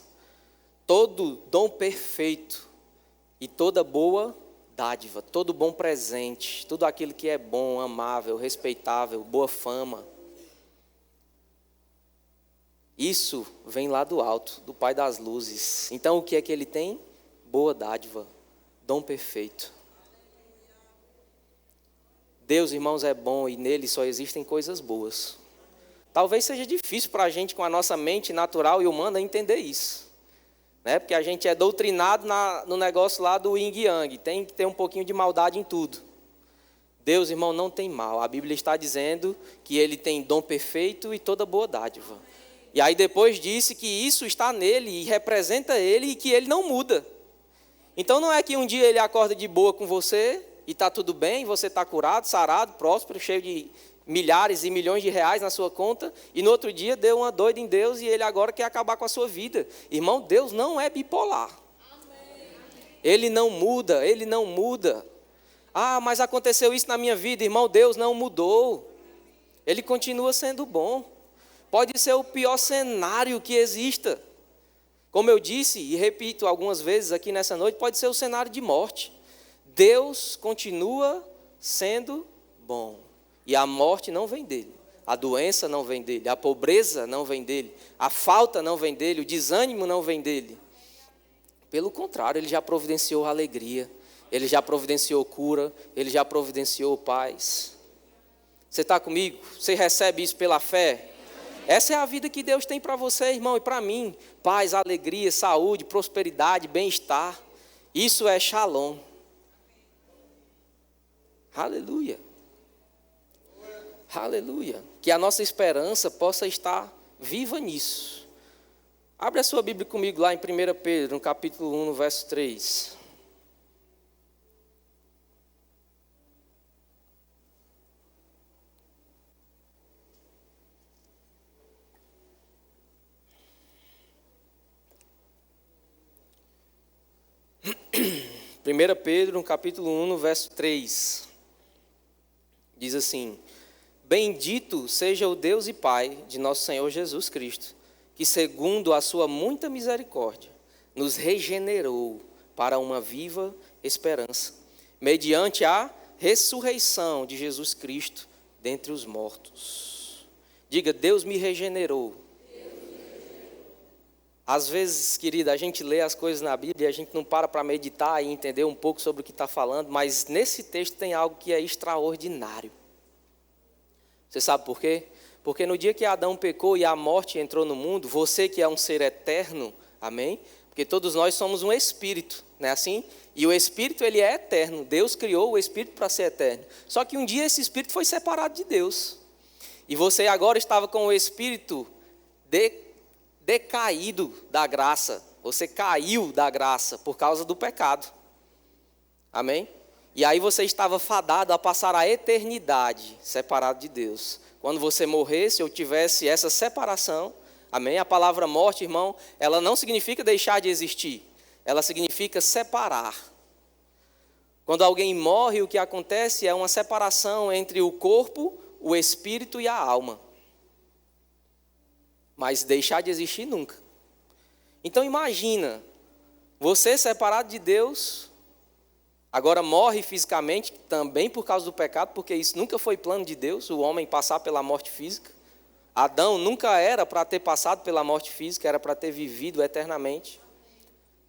Todo dom perfeito e toda boa dádiva, todo bom presente, tudo aquilo que é bom, amável, respeitável, boa fama, isso vem lá do alto, do Pai das luzes. Então o que é que ele tem? Boa dádiva, dom perfeito. Deus, irmãos, é bom e nele só existem coisas boas. Talvez seja difícil para a gente, com a nossa mente natural e humana, entender isso. Né? Porque a gente é doutrinado no negócio lá do yin yang, tem que ter um pouquinho de maldade em tudo. Deus, irmão, não tem mal. A Bíblia está dizendo que ele tem dom perfeito e toda boa dádiva. E aí depois disse que isso está nele e representa ele e que ele não muda. Então não é que um dia ele acorda de boa com você e está tudo bem, você está curado, sarado, próspero, cheio de milhares e milhões de reais na sua conta, e no outro dia deu uma doida em Deus e ele agora quer acabar com a sua vida. Irmão, Deus não é bipolar. Amém. Ele não muda, ele não muda. Ah, mas aconteceu isso na minha vida. Irmão, Deus não mudou. Ele continua sendo bom. Pode ser o pior cenário que exista. Como eu disse e repito algumas vezes aqui nessa noite, pode ser o cenário de morte. Deus continua sendo bom. E a morte não vem dele, a doença não vem dele, a pobreza não vem dele, a falta não vem dele, o desânimo não vem dele. Pelo contrário, ele já providenciou alegria, ele já providenciou cura, ele já providenciou paz. Você está comigo? Você recebe isso pela fé? Essa é a vida que Deus tem para você, irmão, e para mim. Paz, alegria, saúde, prosperidade, bem-estar. Isso é Shalom. Aleluia. Aleluia. Que a nossa esperança possa estar viva nisso. Abre a sua Bíblia comigo lá em 1 Pedro, no capítulo 1, no verso 3. Primeira Pedro, no capítulo 1, no verso 3. Diz assim: Bendito seja o Deus e Pai de nosso Senhor Jesus Cristo, que segundo a sua muita misericórdia, nos regenerou para uma viva esperança, mediante a ressurreição de Jesus Cristo dentre os mortos. Diga, Deus me regenerou. Às vezes, querida, a gente lê as coisas na Bíblia e a gente não para meditar e entender um pouco sobre o que está falando, mas nesse texto tem algo que é extraordinário. Você sabe por quê? Porque no dia que Adão pecou e a morte entrou no mundo, você que é um ser eterno, amém? Porque todos nós somos um espírito, não é assim? E o espírito, ele é eterno. Deus criou o espírito para ser eterno. Só que um dia esse espírito foi separado de Deus. E você agora estava com o espírito decaído da graça. Você caiu da graça por causa do pecado. Amém? E aí você estava fadado a passar a eternidade separado de Deus. Quando você morresse ou tivesse essa separação, amém? A palavra morte, irmão, ela não significa deixar de existir. Ela significa separar. Quando alguém morre, o que acontece é uma separação entre o corpo, o espírito e a alma. Mas deixar de existir nunca. Então imagina, você separado de Deus, agora morre fisicamente, também por causa do pecado, porque isso nunca foi plano de Deus, o homem passar pela morte física. Adão nunca era para ter passado pela morte física, era para ter vivido eternamente.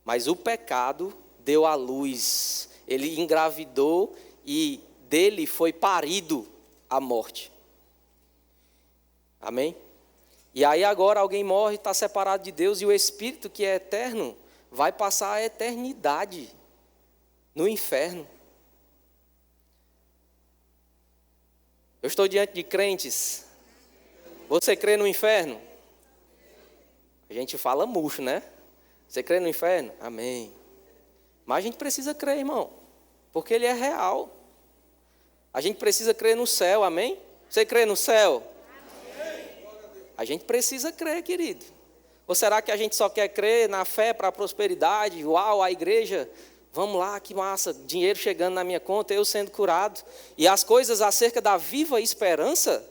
Mas o pecado deu à luz, ele engravidou e dele foi parido a morte. Amém? E aí agora alguém morre, está separado de Deus, e o Espírito que é eterno vai passar a eternidade no inferno. Eu estou diante de crentes. Você crê no inferno? A gente fala murcho, né? Você crê no inferno? Amém. Mas a gente precisa crer, irmão, porque ele é real. A gente precisa crer no céu, amém? Você crê no céu? A gente precisa crer, querido. Ou será que a gente só quer crer na fé para a prosperidade? Uau, a igreja, vamos lá, que massa, dinheiro chegando na minha conta, eu sendo curado. E as coisas acerca da viva esperança,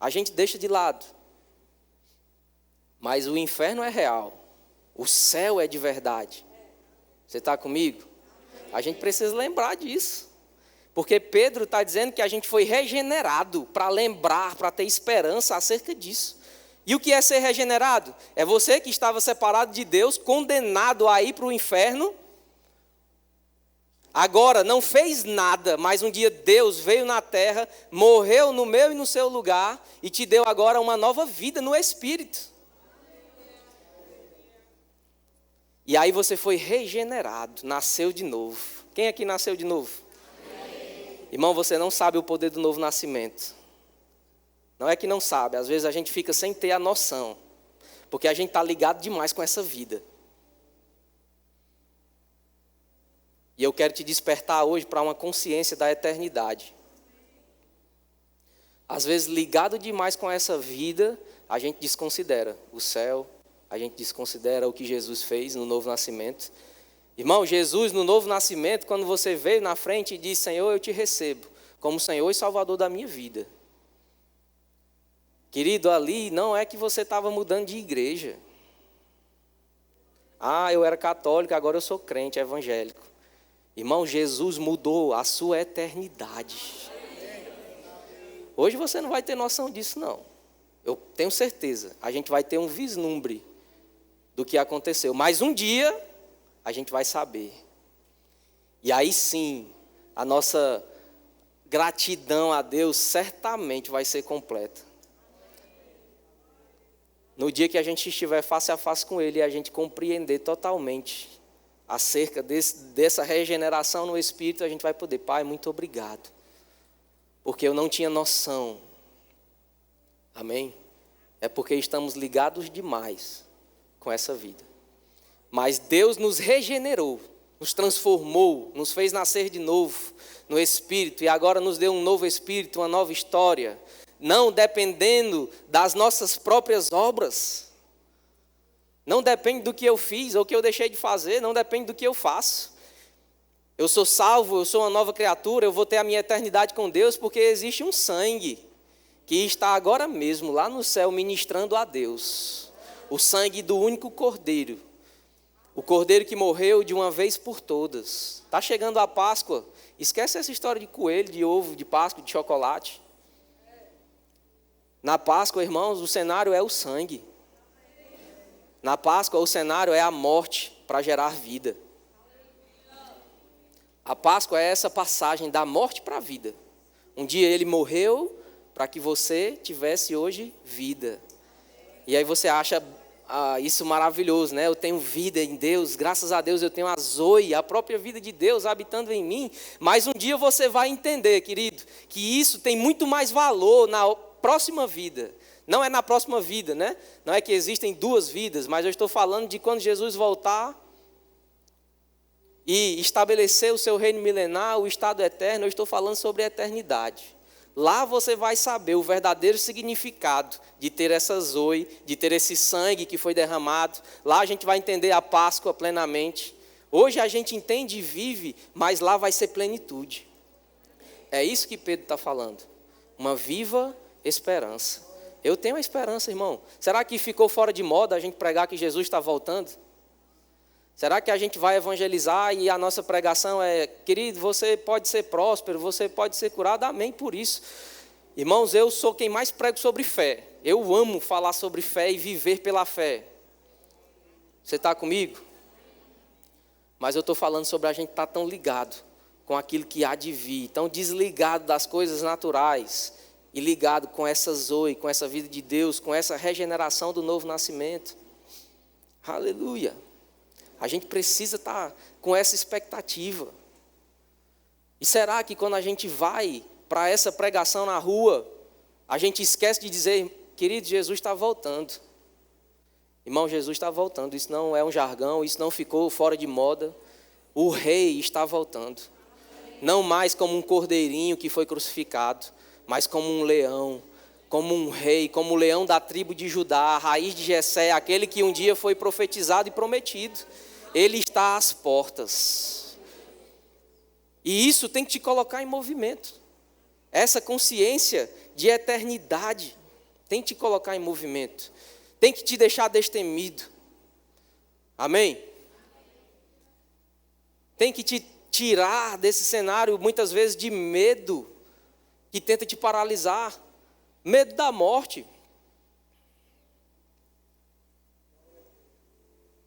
a gente deixa de lado. Mas o inferno é real. O céu é de verdade. Você está comigo? A gente precisa lembrar disso. Porque Pedro está dizendo que a gente foi regenerado para lembrar, para ter esperança acerca disso. E o que é ser regenerado? É você que estava separado de Deus, condenado a ir para o inferno. Agora não fez nada, mas um dia Deus veio na terra, morreu no meu e no seu lugar e te deu agora uma nova vida no Espírito. E aí você foi regenerado, nasceu de novo. Quem aqui nasceu de novo? Irmão, você não sabe o poder do novo nascimento. Não é que não sabe, às vezes a gente fica sem ter a noção, porque a gente está ligado demais com essa vida. E eu quero te despertar hoje para uma consciência da eternidade. Às vezes, ligado demais com essa vida, a gente desconsidera o céu, a gente desconsidera o que Jesus fez no novo nascimento. Irmão, Jesus no novo nascimento, quando você veio na frente e disse: Senhor, eu te recebo como Senhor e Salvador da minha vida. Querido, ali não é que você estava mudando de igreja. Ah, eu era católico, agora eu sou crente evangélico. Irmão, Jesus mudou a sua eternidade. Hoje você não vai ter noção disso, não. Eu tenho certeza. A gente vai ter um vislumbre do que aconteceu. Mas um dia, a gente vai saber. E aí sim, a nossa gratidão a Deus certamente vai ser completa. No dia que a gente estiver face a face com Ele e a gente compreender totalmente acerca dessa regeneração no Espírito, a gente vai poder. Pai, muito obrigado, porque eu não tinha noção. Amém? É porque estamos ligados demais com essa vida. Mas Deus nos regenerou, nos transformou, nos fez nascer de novo no Espírito, e agora nos deu um novo Espírito, uma nova história, não dependendo das nossas próprias obras. Não depende do que eu fiz ou que eu deixei de fazer, não depende do que eu faço. Eu sou salvo, eu sou uma nova criatura, eu vou ter a minha eternidade com Deus, porque existe um sangue que está agora mesmo lá no céu ministrando a Deus. O sangue do único Cordeiro. O Cordeiro que morreu de uma vez por todas. Está chegando a Páscoa. Esquece essa história de coelho, de ovo, de Páscoa, de chocolate. Na Páscoa, irmãos, o cenário é o sangue. Na Páscoa, o cenário é a morte para gerar vida. A Páscoa é essa passagem da morte para a vida. Um dia ele morreu para que você tivesse hoje vida. E aí você acha isso maravilhoso, né? Eu tenho vida em Deus, graças a Deus eu tenho a Zoe, a própria vida de Deus habitando em mim. Mas um dia você vai entender, querido, que isso tem muito mais valor na próxima vida. Não é na próxima vida, né? Não é que existem duas vidas, mas eu estou falando de quando Jesus voltar e estabelecer o seu reino milenar, o estado eterno. Eu estou falando sobre a eternidade. Lá você vai saber o verdadeiro significado de ter essa Zoe, de ter esse sangue que foi derramado. Lá a gente vai entender a Páscoa plenamente. Hoje a gente entende e vive, mas lá vai ser plenitude. É isso que Pedro está falando. Uma viva esperança. Eu tenho a esperança, irmão. Será que ficou fora de moda a gente pregar que Jesus está voltando? Será que a gente vai evangelizar e a nossa pregação é: querido, você pode ser próspero, você pode ser curado? Amém por isso. Irmãos, eu sou quem mais prego sobre fé. Eu amo falar sobre fé e viver pela fé. Você está comigo? Mas eu estou falando sobre a gente estar tão ligado com aquilo que há de vir, tão desligado das coisas naturais e ligado com essa Zoe, com essa vida de Deus, com essa regeneração do novo nascimento. Aleluia. A gente precisa estar com essa expectativa. E será que quando a gente vai para essa pregação na rua, a gente esquece de dizer: querido, Jesus está voltando. Irmão, Jesus está voltando. Isso não é um jargão, isso não ficou fora de moda. O rei está voltando. Não mais como um cordeirinho que foi crucificado, mas como um leão, como um rei, como o leão da tribo de Judá, a raiz de Jessé, aquele que um dia foi profetizado e prometido. Ele está às portas. E isso tem que te colocar em movimento. Essa consciência de eternidade tem que te colocar em movimento. Tem que te deixar destemido. Amém? Tem que te tirar desse cenário, muitas vezes, de medo que tenta te paralisar. Medo da morte.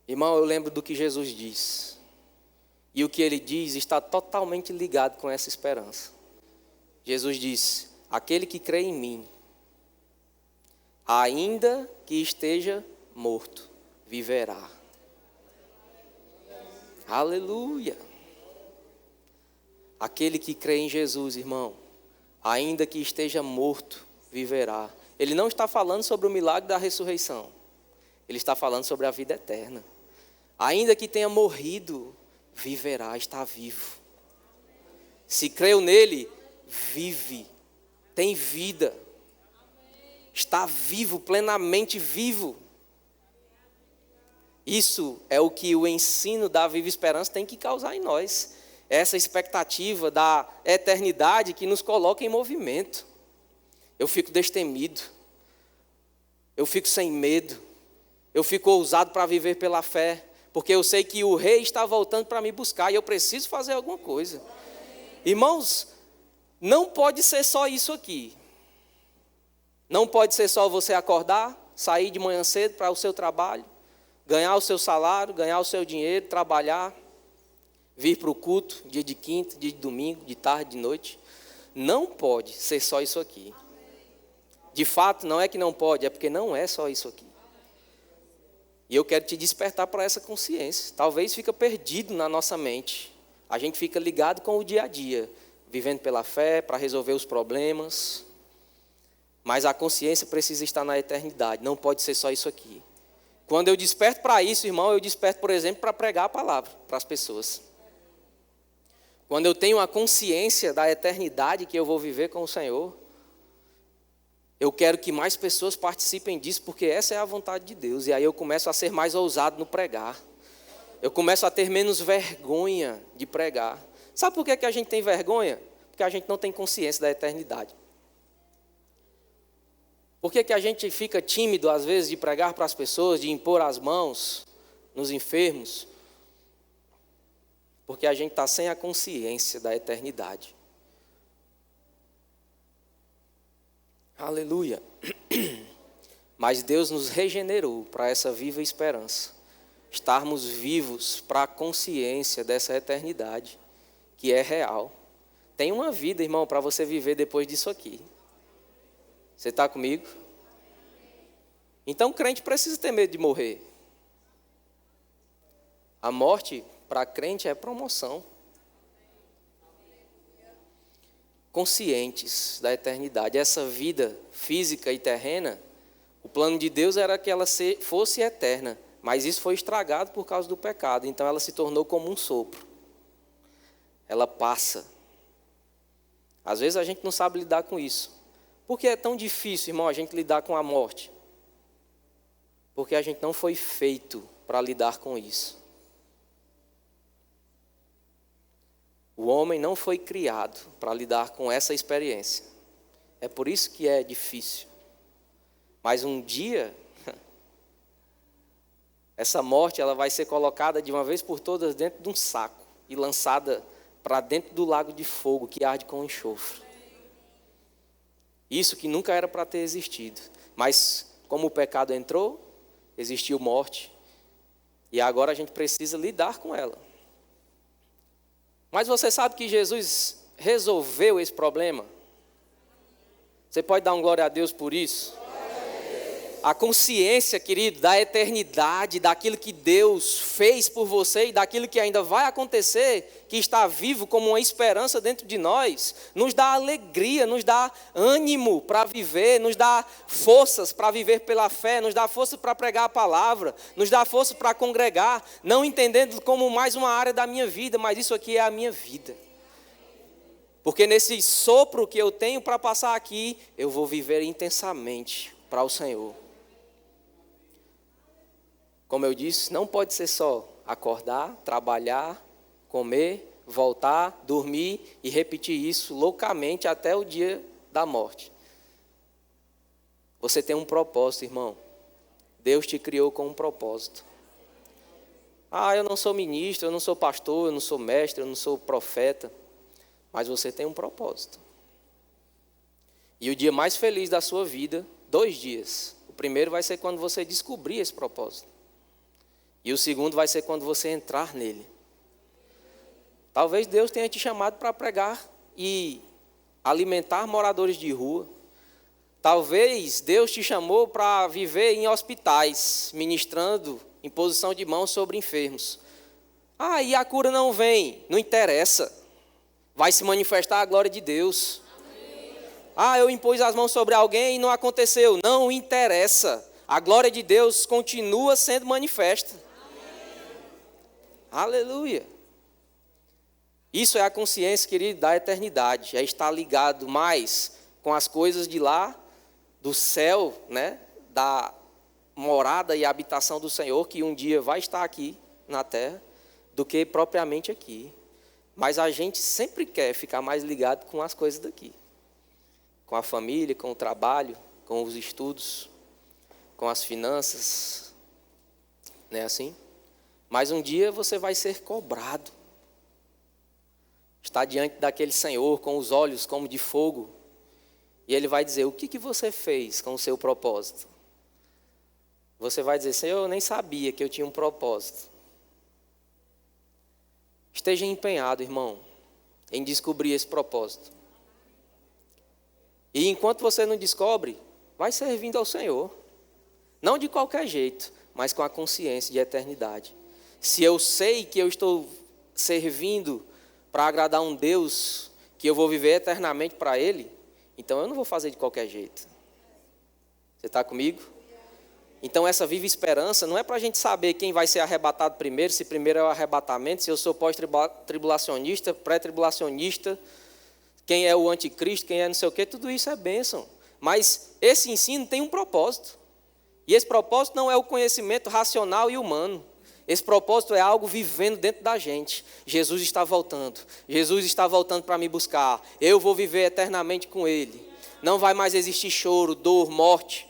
Irmão, eu lembro do que Jesus diz. E o que ele diz está totalmente ligado com essa esperança. Jesus disse: aquele que crê em mim, ainda que esteja morto, viverá. Aleluia. Aquele que crê em Jesus, irmão, ainda que esteja morto, viverá. Ele não está falando sobre o milagre da ressurreição. Ele está falando sobre a vida eterna. Ainda que tenha morrido, viverá, está vivo. Se creu nele, vive, tem vida. Está vivo, plenamente vivo. Isso é o que o ensino da Viva Esperança tem que causar em nós. Essa expectativa da eternidade que nos coloca em movimento. Eu fico destemido. Eu fico sem medo. Eu fico ousado para viver pela fé. Porque eu sei que o rei está voltando para me buscar e eu preciso fazer alguma coisa. Irmãos, não pode ser só isso aqui. Não pode ser só você acordar, sair de manhã cedo para o seu trabalho, ganhar o seu salário, ganhar o seu dinheiro, trabalhar, vir para o culto, dia de quinta, dia de domingo, de tarde, de noite. Não pode ser só isso aqui. De fato, não é que não pode, é porque não é só isso aqui. E eu quero te despertar para essa consciência. Talvez fica perdido na nossa mente. A gente fica ligado com o dia a dia, vivendo pela fé, para resolver os problemas. Mas a consciência precisa estar na eternidade, não pode ser só isso aqui. Quando eu desperto para isso, irmão, eu desperto, por exemplo, para pregar a palavra para as pessoas. Quando eu tenho a consciência da eternidade que eu vou viver com o Senhor, eu quero que mais pessoas participem disso, porque essa é a vontade de Deus. E aí eu começo a ser mais ousado no pregar. Eu começo a ter menos vergonha de pregar. Sabe por que a gente tem vergonha? Porque a gente não tem consciência da eternidade. Por que a gente fica tímido, às vezes, de pregar para as pessoas, de impor as mãos nos enfermos? Porque a gente está sem a consciência da eternidade. Aleluia. Mas Deus nos regenerou para essa viva esperança. Estarmos vivos para a consciência dessa eternidade, que é real. Tem uma vida, irmão, para você viver depois disso aqui. Você está comigo? Então o crente precisa ter medo de morrer. A morte para crente é promoção. Conscientes da eternidade. Essa vida física e terrena, o plano de Deus era que ela fosse eterna, mas isso foi estragado por causa do pecado, então ela se tornou como um sopro. Ela passa. Às vezes a gente não sabe lidar com isso. Por que é tão difícil, irmão, a gente lidar com a morte? Porque a gente não foi feito para lidar com isso. O homem não foi criado para lidar com essa experiência. É por isso que é difícil. Mas um dia, essa morte ela vai ser colocada de uma vez por todas dentro de um saco e lançada para dentro do lago de fogo que arde com enxofre. Isso que nunca era para ter existido. Mas como o pecado entrou, existiu morte. E agora a gente precisa lidar com ela. Mas você sabe que Jesus resolveu esse problema? Você pode dar um glória a Deus por isso? A consciência, querido, da eternidade, daquilo que Deus fez por você e daquilo que ainda vai acontecer, que está vivo como uma esperança dentro de nós, nos dá alegria, nos dá ânimo para viver, nos dá forças para viver pela fé, nos dá força para pregar a palavra, nos dá força para congregar, não entendendo como mais uma área da minha vida, mas isso aqui é a minha vida. Porque nesse sopro que eu tenho para passar aqui, eu vou viver intensamente para o Senhor. Como eu disse, não pode ser só acordar, trabalhar, comer, voltar, dormir e repetir isso loucamente até o dia da morte. Você tem um propósito, irmão. Deus te criou com um propósito. Eu não sou ministro, eu não sou pastor, eu não sou mestre, eu não sou profeta. Mas você tem um propósito. E o dia mais feliz da sua vida, 2 dias. O primeiro vai ser quando você descobrir esse propósito. E o segundo vai ser quando você entrar nele. Talvez Deus tenha te chamado para pregar e alimentar moradores de rua. Talvez Deus te chamou para viver em hospitais, ministrando imposição de mãos sobre enfermos. E a cura não vem, não interessa. Vai se manifestar a glória de Deus. Eu impus as mãos sobre alguém e não aconteceu. Não interessa. A glória de Deus continua sendo manifesta. Aleluia. Isso é a consciência, querido, da eternidade. É estar ligado mais com as coisas de lá, do céu, né? Da morada e habitação do Senhor, que um dia vai estar aqui na terra, do que propriamente aqui. Mas a gente sempre quer ficar mais ligado com as coisas daqui. Com a família, com o trabalho, com os estudos, com as finanças. Não é assim? Mas um dia você vai ser cobrado. Está diante daquele Senhor com os olhos como de fogo. E Ele vai dizer, o que você fez com o seu propósito? Você vai dizer, Senhor, eu nem sabia que eu tinha um propósito. Esteja empenhado, irmão, em descobrir esse propósito. E enquanto você não descobre, vai servindo ao Senhor. Não de qualquer jeito, mas com a consciência de eternidade. Se eu sei que eu estou servindo para agradar um Deus, que eu vou viver eternamente para Ele, então eu não vou fazer de qualquer jeito. Você está comigo? Então essa viva esperança não é para a gente saber quem vai ser arrebatado primeiro, se primeiro é o arrebatamento, se eu sou pós-tribulacionista, pré-tribulacionista, quem é o anticristo, quem é não sei o quê, tudo isso é bênção. Mas esse ensino tem um propósito. E esse propósito não é o conhecimento racional e humano. Esse propósito é algo vivendo dentro da gente. Jesus está voltando. Jesus está voltando para me buscar. Eu vou viver eternamente com Ele. Não vai mais existir choro, dor, morte.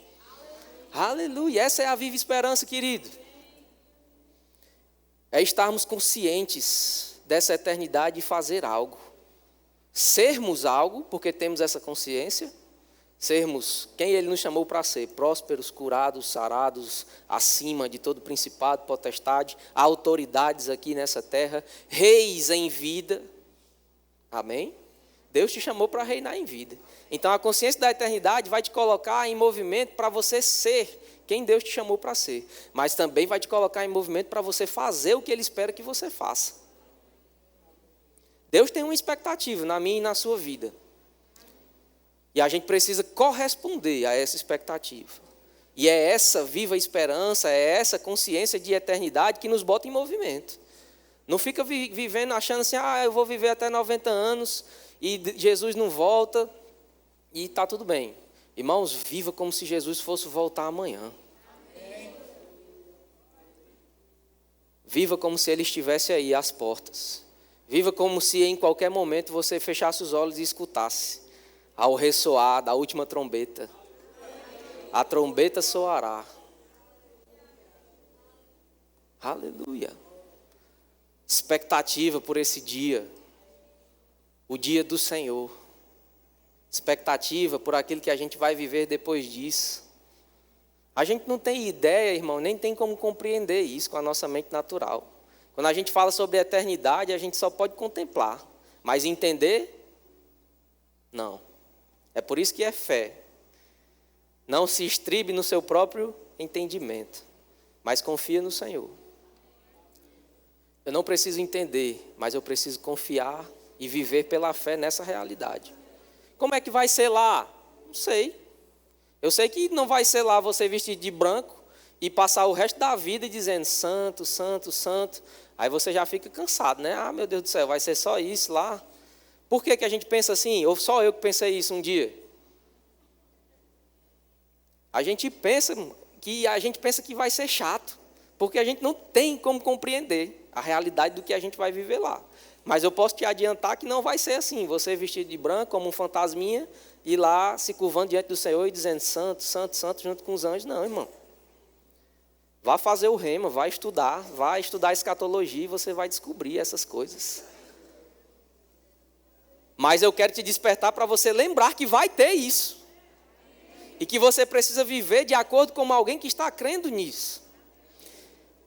Aleluia. Essa é a viva esperança, querido. É estarmos conscientes dessa eternidade e fazer algo. Sermos algo, porque temos essa consciência. Sermos quem Ele nos chamou para ser, prósperos, curados, sarados, acima de todo principado, potestade, autoridades aqui nessa terra, reis em vida. Amém? Deus te chamou para reinar em vida. Então a consciência da eternidade vai te colocar em movimento para você ser quem Deus te chamou para ser. Mas também vai te colocar em movimento para você fazer o que Ele espera que você faça. Deus tem uma expectativa na minha e na sua vida. E a gente precisa corresponder a essa expectativa. E é essa viva esperança, é essa consciência de eternidade que nos bota em movimento. Não fica vivendo achando assim, eu vou viver até 90 anos e Jesus não volta e está tudo bem. Irmãos, viva como se Jesus fosse voltar amanhã. Viva como se Ele estivesse aí às portas. Viva como se em qualquer momento você fechasse os olhos e escutasse. Ao ressoar da última trombeta, a trombeta soará. Aleluia. Expectativa por esse dia, o dia do Senhor. Expectativa por aquilo que a gente vai viver depois disso. A gente não tem ideia, irmão, nem tem como compreender isso com a nossa mente natural. Quando a gente fala sobre a eternidade, a gente só pode contemplar, mas entender, não. É por isso que é fé. Não se estribe no seu próprio entendimento, mas confia no Senhor. Eu não preciso entender, mas eu preciso confiar e viver pela fé nessa realidade. Como é que vai ser lá? Não sei. Eu sei que não vai ser lá você vestido de branco e passar o resto da vida dizendo santo, santo, santo. Aí você já fica cansado, né? Meu Deus do céu, vai ser só isso lá? Por que a gente pensa assim? Ou só eu que pensei isso um dia? A gente pensa que vai ser chato, porque a gente não tem como compreender a realidade do que a gente vai viver lá. Mas eu posso te adiantar que não vai ser assim, você vestido de branco como um fantasminha e lá se curvando diante do Senhor e dizendo santo, santo, santo junto com os anjos. Não, irmão. Vá fazer o rema, vai estudar escatologia e você vai descobrir essas coisas. Mas eu quero te despertar para você lembrar que vai ter isso. E que você precisa viver de acordo com alguém que está crendo nisso.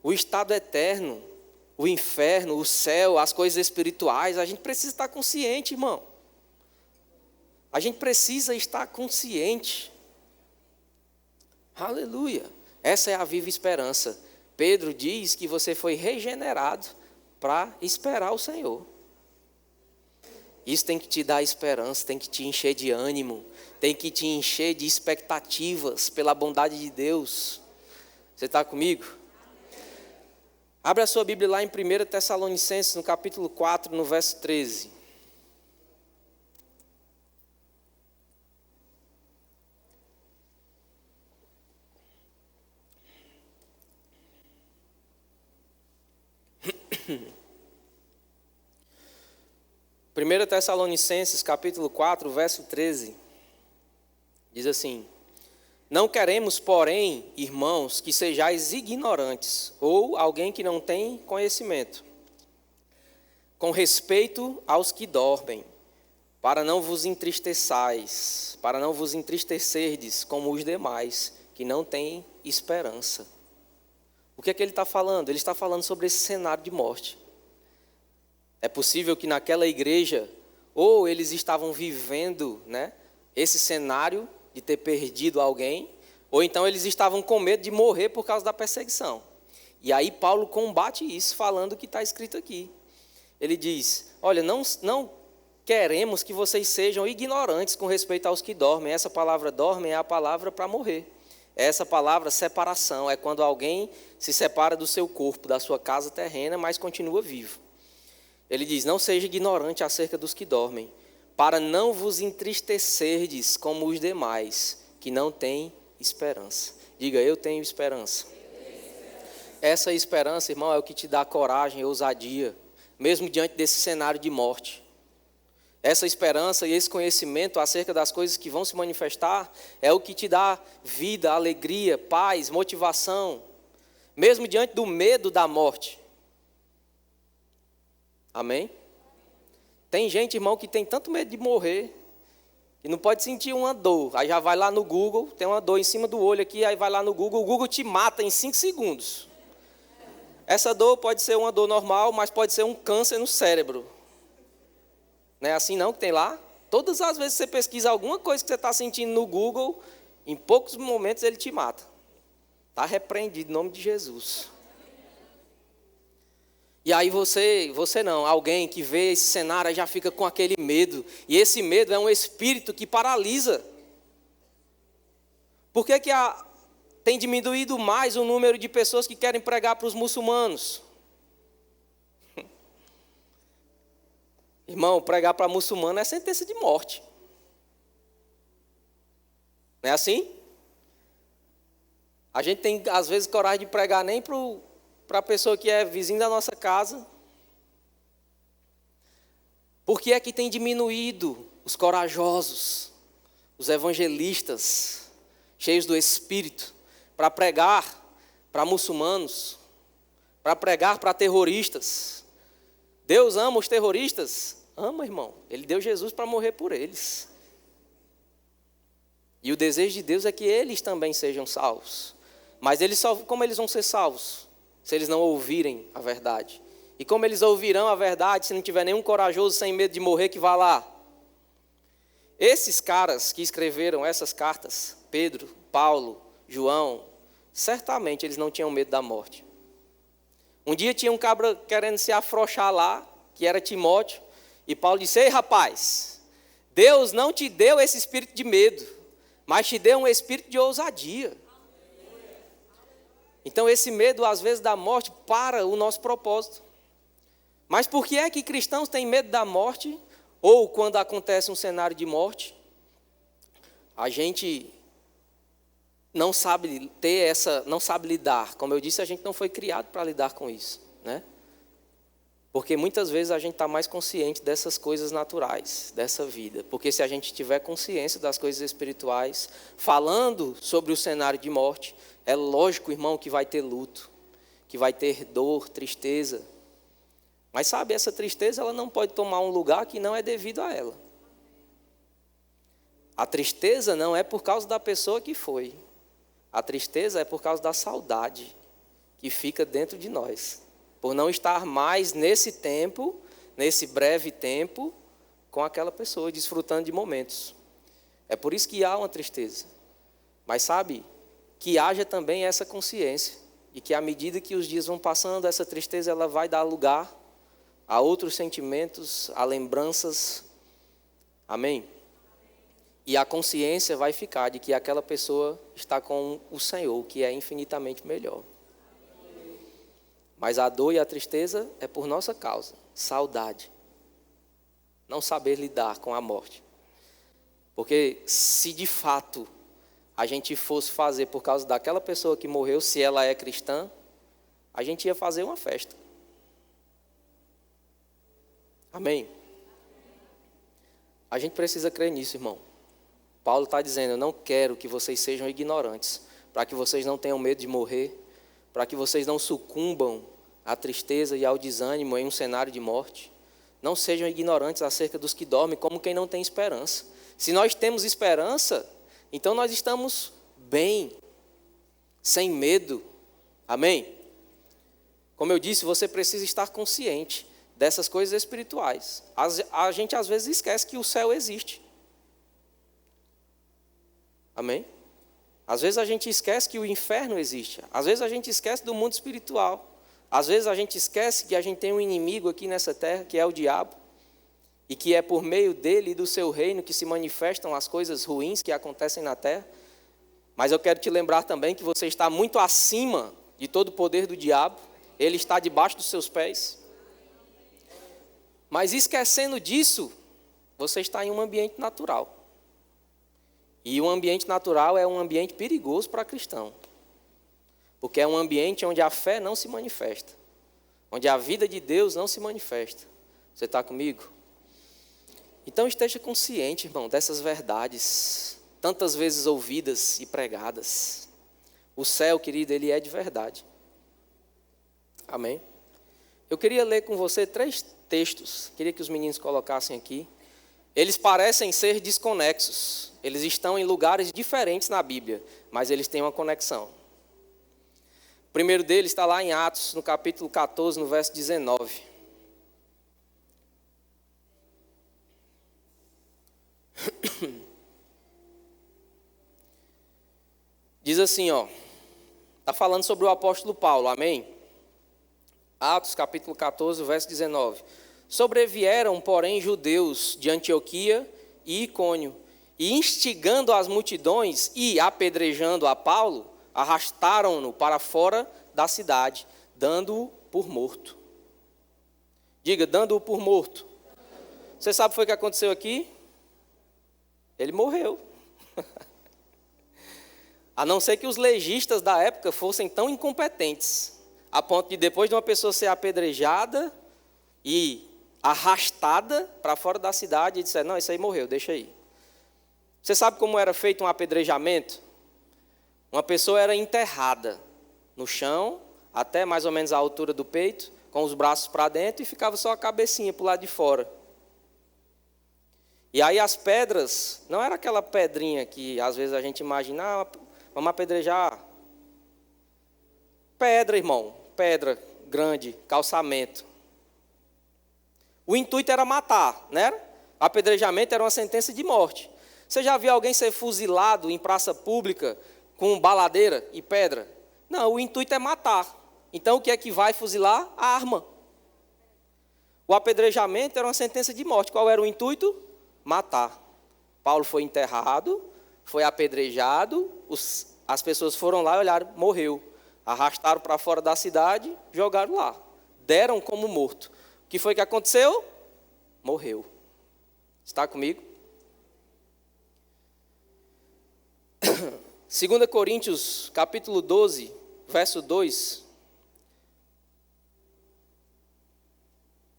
O estado eterno, o inferno, o céu, as coisas espirituais, a gente precisa estar consciente, irmão. A gente precisa estar consciente. Aleluia. Essa é a viva esperança. Pedro diz que você foi regenerado para esperar o Senhor. Isso tem que te dar esperança, tem que te encher de ânimo, tem que te encher de expectativas pela bondade de Deus. Você está comigo? Abre a sua Bíblia lá em 1 Tessalonicenses, no capítulo 4, no verso 13. Primeira Tessalonicenses, capítulo 4, verso 13, diz assim: não queremos, porém, irmãos, que sejais ignorantes, ou alguém que não tem conhecimento, com respeito aos que dormem, para não vos entristeçais, para não vos entristecerdes como os demais, que não têm esperança. O que é que ele está falando? Ele está falando sobre esse cenário de morte. É possível que naquela igreja, ou eles estavam vivendo, esse cenário de ter perdido alguém, Ou então eles estavam com medo de morrer por causa da perseguição. E aí Paulo combate isso falando o que está escrito aqui. Ele diz, olha, não queremos que vocês sejam ignorantes com respeito aos que dormem. Essa palavra dormem é a palavra para morrer. Essa palavra separação é quando alguém se separa do seu corpo, da sua casa terrena, mas continua vivo. Ele diz, não seja ignorante acerca dos que dormem, para não vos entristecerdes como os demais, que não têm esperança. Diga, eu tenho esperança. Essa esperança, irmão, é o que te dá coragem e ousadia, mesmo diante desse cenário de morte. Essa esperança e esse conhecimento acerca das coisas que vão se manifestar é o que te dá vida, alegria, paz, motivação, mesmo diante do medo da morte. Amém? Tem gente, irmão, que tem tanto medo de morrer, que não pode sentir uma dor. Aí já vai lá no Google, tem uma dor em cima do olho aqui, aí vai lá no Google, o Google te mata em 5 segundos. Essa dor pode ser uma dor normal, mas pode ser um câncer no cérebro. Não é assim não que tem lá? Todas as vezes que você pesquisa alguma coisa que você está sentindo no Google, em poucos momentos ele te mata. Está repreendido em nome de Jesus. E aí você não, alguém que vê esse cenário já fica com aquele medo. E esse medo é um espírito que paralisa. Por que tem diminuído mais o número de pessoas que querem pregar para os muçulmanos? Irmão, pregar para muçulmano é sentença de morte. Não é assim? A gente tem, às vezes, coragem de pregar nem para a pessoa que é vizinho da nossa casa. Por que é que tem diminuído os corajosos, os evangelistas, cheios do Espírito, para pregar para muçulmanos, para pregar para terroristas? Deus ama os terroristas? Ama, irmão. Ele deu Jesus para morrer por eles. E o desejo de Deus é que eles também sejam salvos. Mas como eles vão ser salvos? Se eles não ouvirem a verdade. E como eles ouvirão a verdade se não tiver nenhum corajoso sem medo de morrer que vá lá? Esses caras que escreveram essas cartas, Pedro, Paulo, João, certamente eles não tinham medo da morte. Um dia tinha um cabra querendo se afrouxar lá, que era Timóteo, e Paulo disse, ei rapaz, Deus não te deu esse espírito de medo, mas te deu um espírito de ousadia. Então esse medo às vezes da morte para o nosso propósito. Mas por que é que cristãos têm medo da morte? Ou quando acontece um cenário de morte, a gente não sabe não sabe lidar. Como eu disse, a gente não foi criado para lidar com isso, né? Porque muitas vezes a gente está mais consciente dessas coisas naturais, dessa vida. Porque se a gente tiver consciência das coisas espirituais, falando sobre o cenário de morte, é lógico, irmão, que vai ter luto, que vai ter dor, tristeza. Mas sabe, essa tristeza ela não pode tomar um lugar que não é devido a ela. A tristeza não é por causa da pessoa que foi. A tristeza é por causa da saudade que fica dentro de nós. Por não estar mais nesse tempo, nesse breve tempo, com aquela pessoa, desfrutando de momentos. É por isso que há uma tristeza. Mas sabe, que haja também essa consciência de que à medida que os dias vão passando, essa tristeza ela vai dar lugar a outros sentimentos, a lembranças. Amém? E a consciência vai ficar de que aquela pessoa está com o Senhor, que é infinitamente melhor. Mas a dor e a tristeza é por nossa causa, saudade. Não saber lidar com a morte. Porque se de fato a gente fosse fazer por causa daquela pessoa que morreu, se ela é cristã, a gente ia fazer uma festa. Amém? A gente precisa crer nisso, irmão. Paulo está dizendo, eu não quero que vocês sejam ignorantes, para que vocês não tenham medo de morrer, para que vocês não sucumbam à tristeza e ao desânimo em um cenário de morte. Não sejam ignorantes acerca dos que dormem, como quem não tem esperança. Se nós temos esperança, então nós estamos bem, sem medo. Amém? Como eu disse, você precisa estar consciente dessas coisas espirituais. A gente às vezes esquece que o céu existe. Amém? Às vezes a gente esquece que o inferno existe. Às vezes a gente esquece do mundo espiritual. Às vezes a gente esquece que a gente tem um inimigo aqui nessa terra, que é o diabo. E que é por meio dele e do seu reino que se manifestam as coisas ruins que acontecem na terra. Mas eu quero te lembrar também que você está muito acima de todo o poder do diabo. Ele está debaixo dos seus pés. Mas esquecendo disso, você está em um ambiente natural. E o ambiente natural é um ambiente perigoso para cristão. Porque é um ambiente onde a fé não se manifesta. Onde a vida de Deus não se manifesta. Você está comigo? Então esteja consciente, irmão, dessas verdades, tantas vezes ouvidas e pregadas. O céu, querido, ele é de verdade. Amém? Eu queria ler com você 3 textos. Queria que os meninos colocassem aqui. Eles parecem ser desconexos. Eles estão em lugares diferentes na Bíblia, mas eles têm uma conexão. O primeiro deles está lá em Atos, no capítulo 14, no verso 19. Diz assim, ó. Está falando sobre o apóstolo Paulo, amém? Atos, capítulo 14, verso 19. Sobrevieram, porém, judeus de Antioquia e Icônio, e instigando as multidões e apedrejando a Paulo, arrastaram-no para fora da cidade, dando-o por morto. Diga, dando-o por morto. Você sabe o que foi que aconteceu aqui? Ele morreu. A não ser que os legistas da época fossem tão incompetentes, a ponto de depois de uma pessoa ser apedrejada e arrastada para fora da cidade, e disser, não, isso aí morreu, deixa aí. Você sabe como era feito um apedrejamento? Uma pessoa era enterrada no chão, até mais ou menos a altura do peito, com os braços para dentro, e ficava só a cabecinha para o lado de fora. E aí as pedras, não era aquela pedrinha que às vezes a gente imagina, vamos apedrejar. Pedra, irmão, pedra grande, calçamento. O intuito era matar, né? Apedrejamento era uma sentença de morte. Você já viu alguém ser fuzilado em praça pública com baladeira e pedra? Não, o intuito é matar. Então o que é que vai fuzilar? A arma. O apedrejamento era uma sentença de morte. Qual era o intuito? Matar. Paulo foi enterrado, foi apedrejado, as pessoas foram lá e olharam, morreu. Arrastaram para fora da cidade, jogaram lá. Deram como morto. O que foi que aconteceu? Morreu. Está comigo? 2 Coríntios, capítulo 12, verso 2.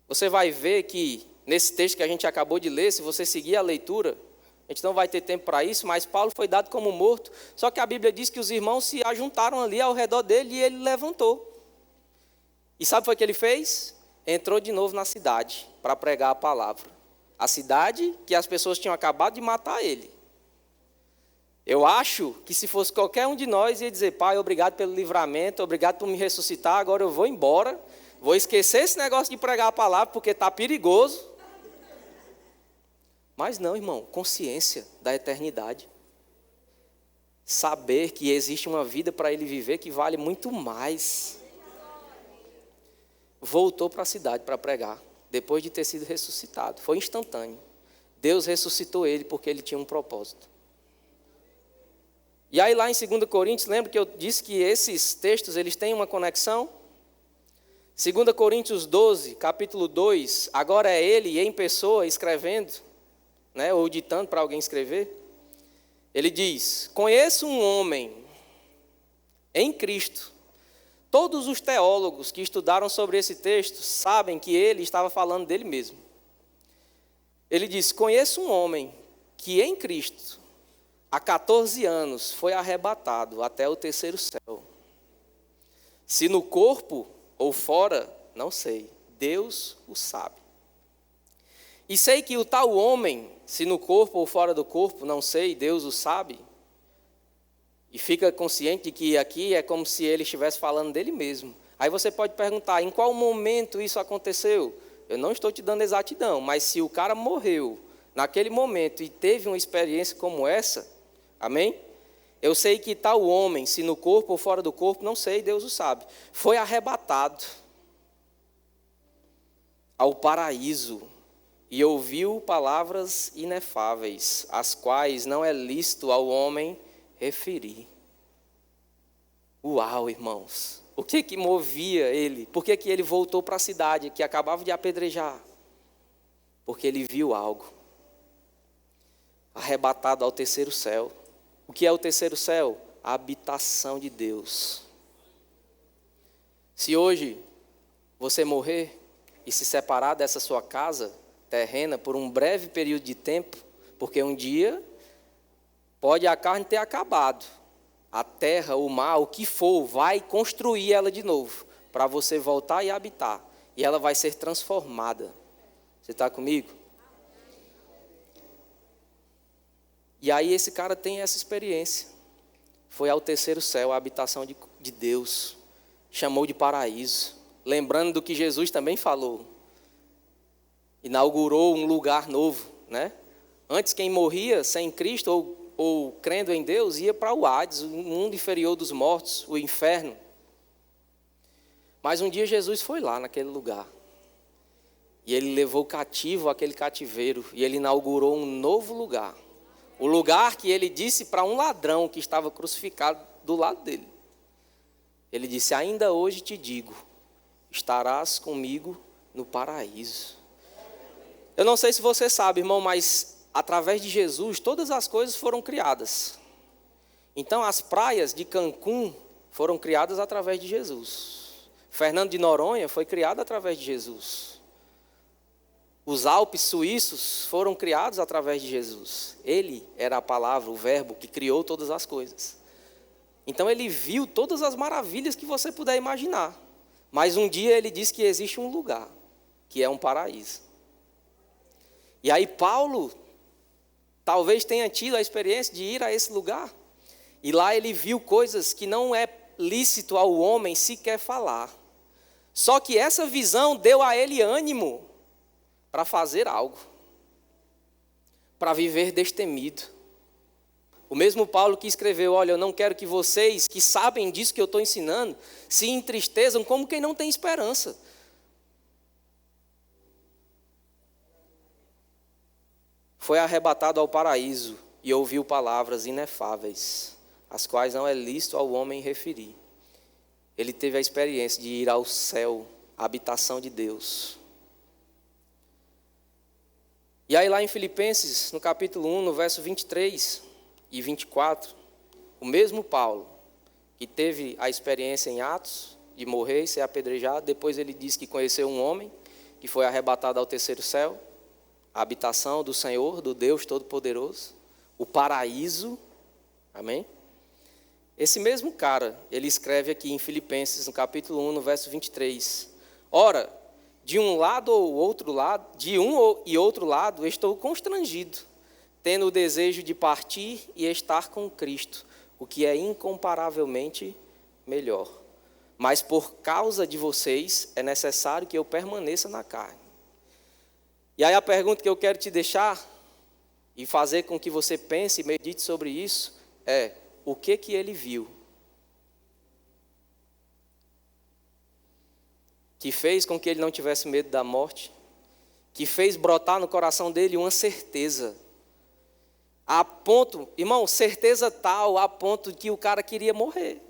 Você vai ver que, nesse texto que a gente acabou de ler, se você seguir a leitura, a gente não vai ter tempo para isso, mas Paulo foi dado como morto. Só que a Bíblia diz que os irmãos se ajuntaram ali ao redor dele e ele levantou. E sabe o que foi que ele fez? Entrou de novo na cidade para pregar a palavra. A cidade que as pessoas tinham acabado de matar ele. Eu acho que se fosse qualquer um de nós, ia dizer, pai, obrigado pelo livramento, obrigado por me ressuscitar, agora eu vou embora, vou esquecer esse negócio de pregar a palavra, porque está perigoso. Mas não, irmão, consciência da eternidade. Saber que existe uma vida para ele viver que vale muito mais. Voltou para a cidade para pregar, depois de ter sido ressuscitado. Foi instantâneo. Deus ressuscitou ele porque ele tinha um propósito. E aí lá em 2 Coríntios, lembra que eu disse que esses textos eles têm uma conexão? 2 Coríntios 12, capítulo 2, agora é ele em pessoa escrevendo, né, ou ditando para alguém escrever. Ele diz, conheço um homem em Cristo. Todos os teólogos que estudaram sobre esse texto sabem que ele estava falando dele mesmo. Ele diz, conheço um homem que em Cristo, há 14 anos, foi arrebatado até o 3º céu. Se no corpo ou fora, não sei. Deus o sabe. E sei que o tal homem, se no corpo ou fora do corpo, não sei, Deus o sabe. E fica consciente de que aqui é como se ele estivesse falando dele mesmo. Aí você pode perguntar, em qual momento isso aconteceu? Eu não estou te dando exatidão, mas se o cara morreu naquele momento e teve uma experiência como essa, amém? Eu sei que tal homem, se no corpo ou fora do corpo, não sei, Deus o sabe, foi arrebatado ao paraíso e ouviu palavras inefáveis, as quais não é lícito ao homem referir. Uau, irmãos! O que movia ele? Por que ele voltou para a cidade que acabava de apedrejar? Porque ele viu algo. Arrebatado ao terceiro céu. O que é o terceiro céu? A habitação de Deus. Se hoje você morrer e se separar dessa sua casa terrena por um breve período de tempo, porque um dia pode a carne ter acabado, a terra, o mar, o que for, vai construir ela de novo, para você voltar e habitar, e ela vai ser transformada. Você está comigo? E aí esse cara tem essa experiência. Foi ao terceiro céu, a habitação de Deus. Chamou de paraíso. Lembrando do que Jesus também falou. Inaugurou um lugar novo, né? Antes quem morria sem Cristo ou crendo em Deus ia para o Hades, o mundo inferior dos mortos, o inferno. Mas um dia Jesus foi lá naquele lugar. E ele levou cativo aquele cativeiro. E ele inaugurou um novo lugar. O lugar que ele disse para um ladrão que estava crucificado do lado dele. Ele disse: ainda hoje te digo, estarás comigo no paraíso. Eu não sei se você sabe, irmão, mas através de Jesus todas as coisas foram criadas. Então as praias de Cancún foram criadas através de Jesus. Fernando de Noronha foi criado através de Jesus. Os Alpes suíços foram criados através de Jesus. Ele era a palavra, o verbo que criou todas as coisas. Então ele viu todas as maravilhas que você puder imaginar. Mas um dia ele disse que existe um lugar, que é um paraíso. E aí Paulo talvez tenha tido a experiência de ir a esse lugar. E lá ele viu coisas que não é lícito ao homem sequer falar. Só que essa visão deu a ele ânimo para fazer algo, para viver destemido. O mesmo Paulo que escreveu: olha, eu não quero que vocês que sabem disso que eu estou ensinando se entristeçam como quem não tem esperança. Foi arrebatado ao paraíso e ouviu palavras inefáveis, as quais não é lícito ao homem referir. Ele teve a experiência de ir ao céu, a habitação de Deus. E aí lá em Filipenses, no capítulo 1, no verso 23 e 24, o mesmo Paulo, que teve a experiência em Atos, de morrer e ser apedrejado, depois ele diz que conheceu um homem, que foi arrebatado ao terceiro céu, a habitação do Senhor, do Deus Todo-Poderoso, o paraíso, amém? Esse mesmo cara, ele escreve aqui em Filipenses, no capítulo 1, no verso 23, ora, de um lado ou outro lado, de um e outro lado, estou constrangido, tendo o desejo de partir e estar com Cristo, o que é incomparavelmente melhor. Mas por causa de vocês, é necessário que eu permaneça na carne. E aí a pergunta que eu quero te deixar, e fazer com que você pense e medite sobre isso, é: o que ele viu? Que fez com que ele não tivesse medo da morte, que fez brotar no coração dele uma certeza, a ponto, irmão, certeza tal, a ponto que o cara queria morrer.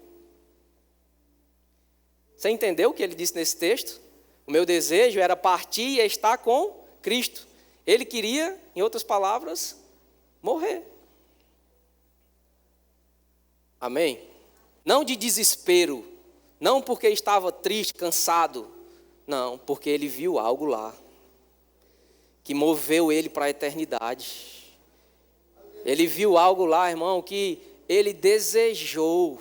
Você entendeu o que ele disse nesse texto? O meu desejo era partir e estar com Cristo. Ele queria, em outras palavras, morrer. Amém? Não de desespero, não porque estava triste, cansado, não, porque ele viu algo lá, que moveu ele para a eternidade. Ele viu algo lá, irmão, que ele desejou.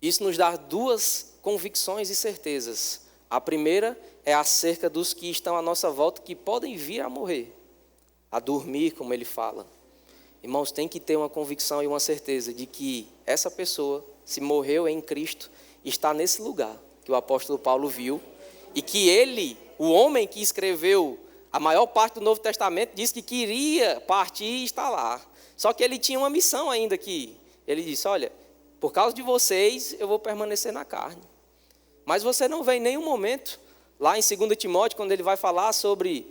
Isso nos dá duas convicções e certezas. A primeira é acerca dos que estão à nossa volta, que podem vir a morrer, a dormir, como ele fala. Irmãos, tem que ter uma convicção e uma certeza de que essa pessoa, se morreu em Cristo, está nesse lugar que o apóstolo Paulo viu, e que ele, o homem que escreveu A maior parte do Novo Testamento diz que queria partir e estar lá. Só que ele tinha uma missão ainda aqui. Ele disse, olha, por causa de vocês, eu vou permanecer na carne. Mas você não vê em nenhum momento, lá em 2 Timóteo, quando ele vai falar sobre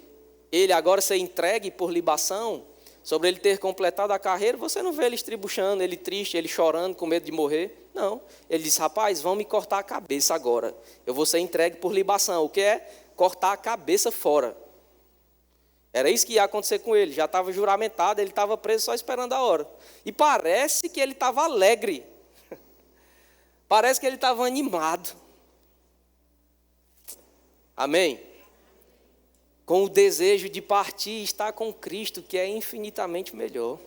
ele agora ser entregue por libação, sobre ele ter completado a carreira, você não vê ele estribuchando, ele triste, ele chorando, com medo de morrer. Não. Ele diz, rapaz, vão me cortar a cabeça agora. Eu vou ser entregue por libação. O que é? Cortar a cabeça fora. Era isso que ia acontecer com ele. Já estava juramentado, ele estava preso só esperando a hora. E parece que ele estava alegre. Parece que ele estava animado. Amém? Com o desejo de partir e estar com Cristo, que é infinitamente melhor.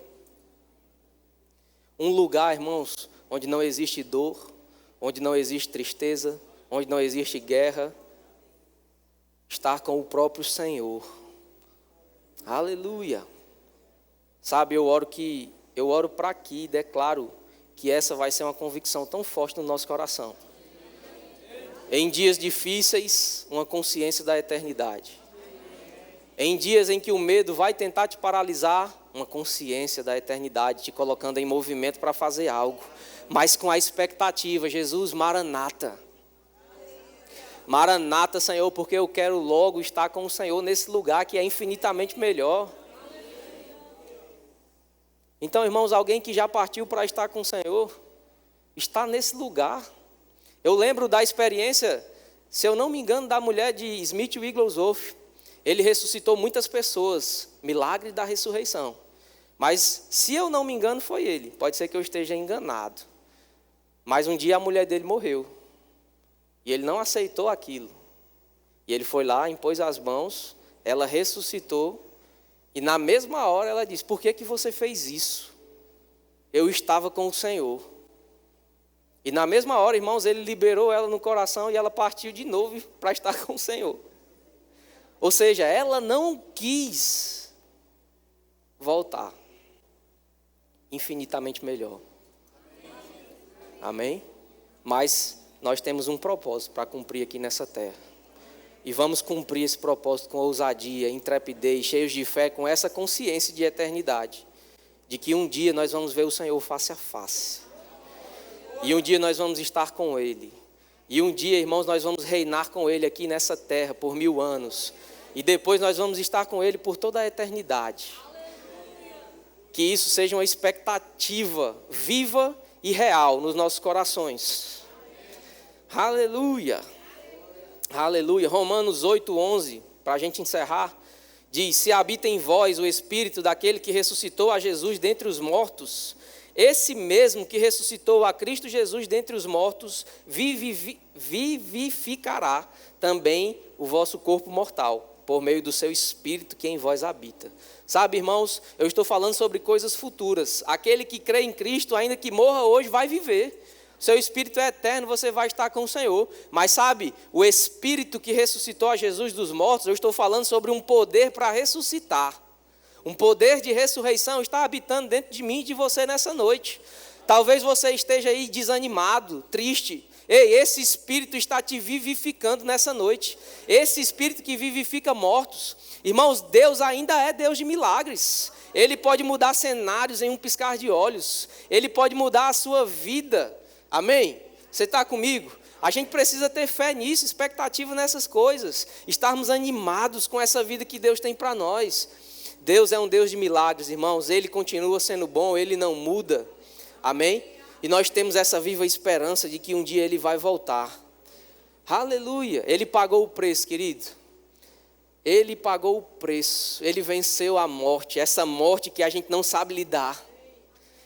Um lugar, irmãos, onde não existe dor, onde não existe tristeza, onde não existe guerra. Estar com o próprio Senhor. Aleluia. Sabe, eu oro para aqui e declaro que essa vai ser uma convicção tão forte no nosso coração. Em dias difíceis, uma consciência da eternidade. Em dias em que o medo vai tentar te paralisar, uma consciência da eternidade, te colocando em movimento para fazer algo, mas com a expectativa, Jesus, Maranata. Maranata, Senhor, porque eu quero logo estar com o Senhor nesse lugar que é infinitamente melhor. Então, irmãos, alguém que já partiu para estar com o Senhor, está nesse lugar. Eu lembro da experiência, se eu não me engano, da mulher de Smith Wigglesworth. Ele ressuscitou muitas pessoas, milagre da ressurreição. Mas, se eu não me engano, foi ele. Pode ser que eu esteja enganado. Mas um dia a mulher dele morreu. E ele não aceitou aquilo. E ele foi lá, impôs as mãos, ela ressuscitou. E na mesma hora ela disse, por que você fez isso? Eu estava com o Senhor. E na mesma hora, irmãos, ele liberou ela no coração e ela partiu de novo para estar com o Senhor. Ou seja, ela não quis voltar. Infinitamente melhor. Amém? Mas nós temos um propósito para cumprir aqui nessa terra. E vamos cumprir esse propósito com ousadia, intrepidez, cheios de fé, com essa consciência de eternidade. De que um dia nós vamos ver o Senhor face a face. E um dia nós vamos estar com Ele. E um dia, irmãos, nós vamos reinar com Ele aqui nessa terra por 1000 anos. E depois nós vamos estar com Ele por toda a eternidade. Que isso seja uma expectativa viva e real nos nossos corações. Aleluia. Aleluia. Romanos 8:11, para a gente encerrar, diz, se habita em vós o Espírito daquele que ressuscitou a Jesus dentre os mortos, esse mesmo que ressuscitou a Cristo Jesus dentre os mortos, vivificará também o vosso corpo mortal, por meio do seu Espírito que em vós habita. Sabe, irmãos, eu estou falando sobre coisas futuras. Aquele que crê em Cristo, ainda que morra hoje, vai viver. Seu Espírito é eterno, você vai estar com o Senhor. Mas sabe, o Espírito que ressuscitou a Jesus dos mortos, eu estou falando sobre um poder para ressuscitar. Um poder de ressurreição está habitando dentro de mim e de você nessa noite. Talvez você esteja aí desanimado, triste. Ei, esse Espírito está te vivificando nessa noite. Esse Espírito que vivifica mortos. Irmãos, Deus ainda é Deus de milagres. Ele pode mudar cenários em um piscar de olhos. Ele pode mudar a sua vida. Amém? Você está comigo? A gente precisa ter fé nisso, expectativa nessas coisas. Estarmos animados com essa vida que Deus tem para nós. Deus é um Deus de milagres, irmãos. Ele continua sendo bom, Ele não muda. Amém? E nós temos essa viva esperança de que um dia Ele vai voltar. Aleluia! Ele pagou o preço, querido. Ele pagou o preço. Ele venceu a morte. Essa morte que a gente não sabe lidar.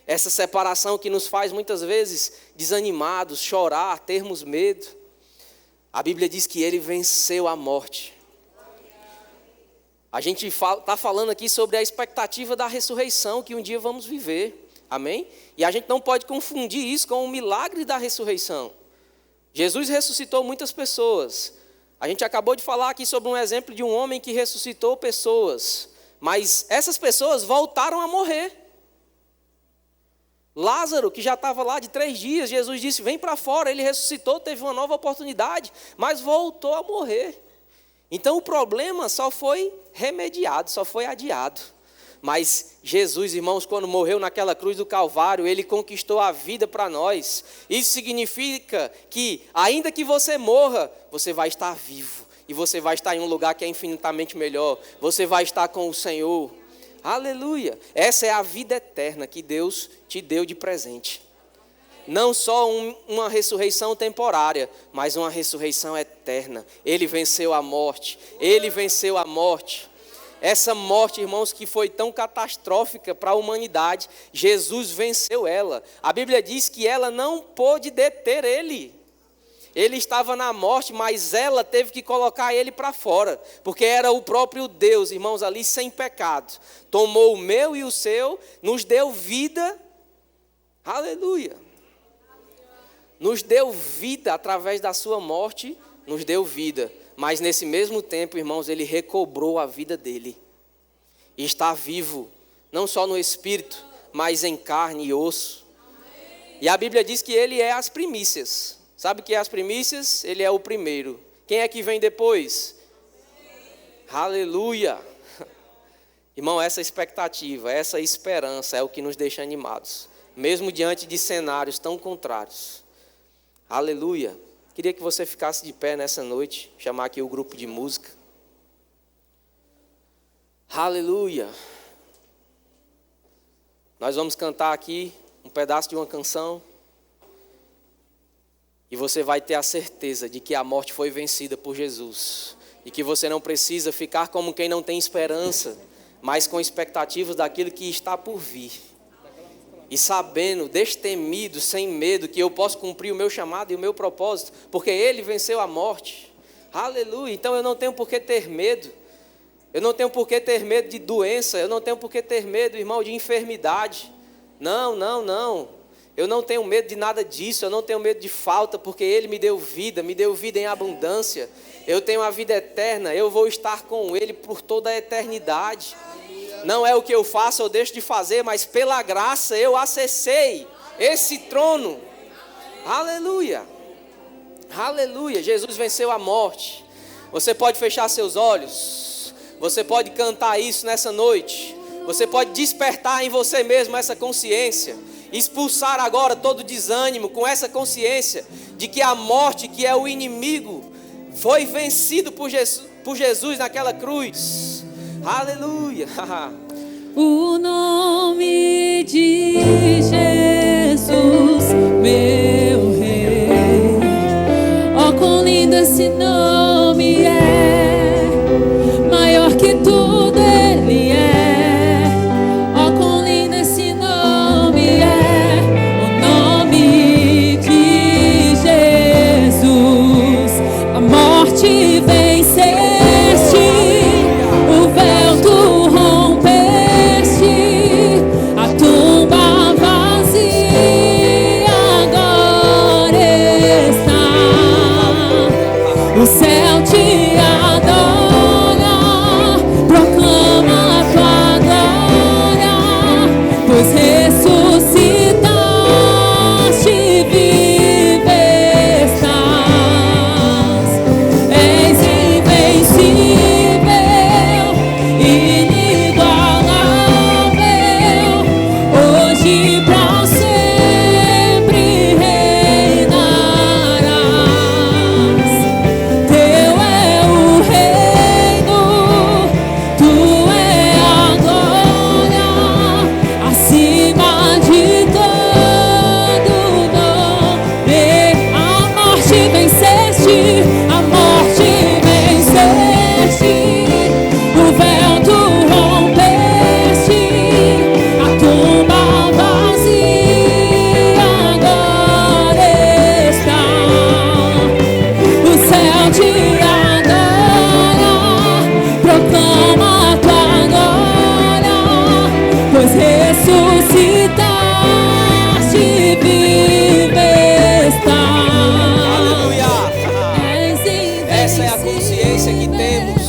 Essa separação que nos faz muitas vezes desanimados, chorar, termos medo. A Bíblia diz que Ele venceu a morte. A gente está falando aqui sobre a expectativa da ressurreição que um dia vamos viver. Amém? E a gente não pode confundir isso com o milagre da ressurreição. Jesus ressuscitou muitas pessoas. A gente acabou de falar aqui sobre um exemplo de um homem que ressuscitou pessoas. Mas essas pessoas voltaram a morrer. Lázaro, que já estava lá de 3 dias, Jesus disse, vem para fora. Ele ressuscitou, teve uma nova oportunidade, mas voltou a morrer. Então o problema só foi remediado, só foi adiado. Mas Jesus, irmãos, quando morreu naquela cruz do Calvário, Ele conquistou a vida para nós. Isso significa que, ainda que você morra, você vai estar vivo. E você vai estar em um lugar que é infinitamente melhor. Você vai estar com o Senhor. Aleluia! Essa é a vida eterna que Deus te deu de presente. Não só uma ressurreição temporária, mas uma ressurreição eterna. Ele venceu a morte. Ele venceu a morte. Essa morte, irmãos, que foi tão catastrófica para a humanidade, Jesus venceu ela. A Bíblia diz que ela não pôde deter ele. Ele estava na morte, mas ela teve que colocar ele para fora, porque era o próprio Deus, irmãos, ali sem pecado. Tomou o meu e o seu, nos deu vida. Aleluia! Nos deu vida através da sua morte, nos deu vida. Mas nesse mesmo tempo, irmãos, ele recobrou a vida dele. E está vivo, não só no espírito, mas em carne e osso. E a Bíblia diz que ele é as primícias. Sabe o que é as primícias? Ele é o primeiro. Quem é que vem depois? Aleluia! Irmão, essa expectativa, essa esperança é o que nos deixa animados. Mesmo diante de cenários tão contrários. Aleluia! Queria que você ficasse de pé nessa noite, chamar aqui o grupo de música. Aleluia! Nós vamos cantar aqui um pedaço de uma canção. E você vai ter a certeza de que a morte foi vencida por Jesus. E que você não precisa ficar como quem não tem esperança, mas com expectativas daquilo que está por vir. E sabendo, destemido, sem medo, que eu posso cumprir o meu chamado e o meu propósito, porque Ele venceu a morte. Aleluia! Então eu não tenho por que ter medo. Eu não tenho por que ter medo de doença. Eu não tenho por que ter medo, irmão, de enfermidade. Não. Eu não tenho medo de nada disso. Eu não tenho medo de falta, porque Ele me deu vida em abundância. Eu tenho a vida eterna. Eu vou estar com Ele por toda a eternidade. Não é o que eu faço ou deixo de fazer, mas pela graça eu acessei esse trono. Aleluia! Aleluia! Jesus venceu a morte. Você pode fechar seus olhos. Você pode cantar isso nessa noite. Você pode despertar em você mesmo essa consciência. Expulsar agora todo desânimo com essa consciência de que a morte, que é o inimigo, foi vencido por Jesus naquela cruz. Aleluia! O nome de Jesus, meu Rei. Oh, quão lindo esse nome é, maior que tudo Ele é. Oh, quão lindo esse nome é, o nome de Jesus. A morte venceste, o véu tu rompeste, a tumba vazia agora está. O céu te adora, proclama a tua glória, pois ressuscitaste, vive estás. És invencível, inigualável, hoje pra sempre reinarás. Teu é o reino, tu é a glória, acima de todo nome. A morte venceste, a morte venceste, o véu tu rompeste, a tumba vazia agora está. O céu te adora, proclama a tua glória, pois ressuscitaste, vive estás. Aleluia! És Essa é a consciência que temos.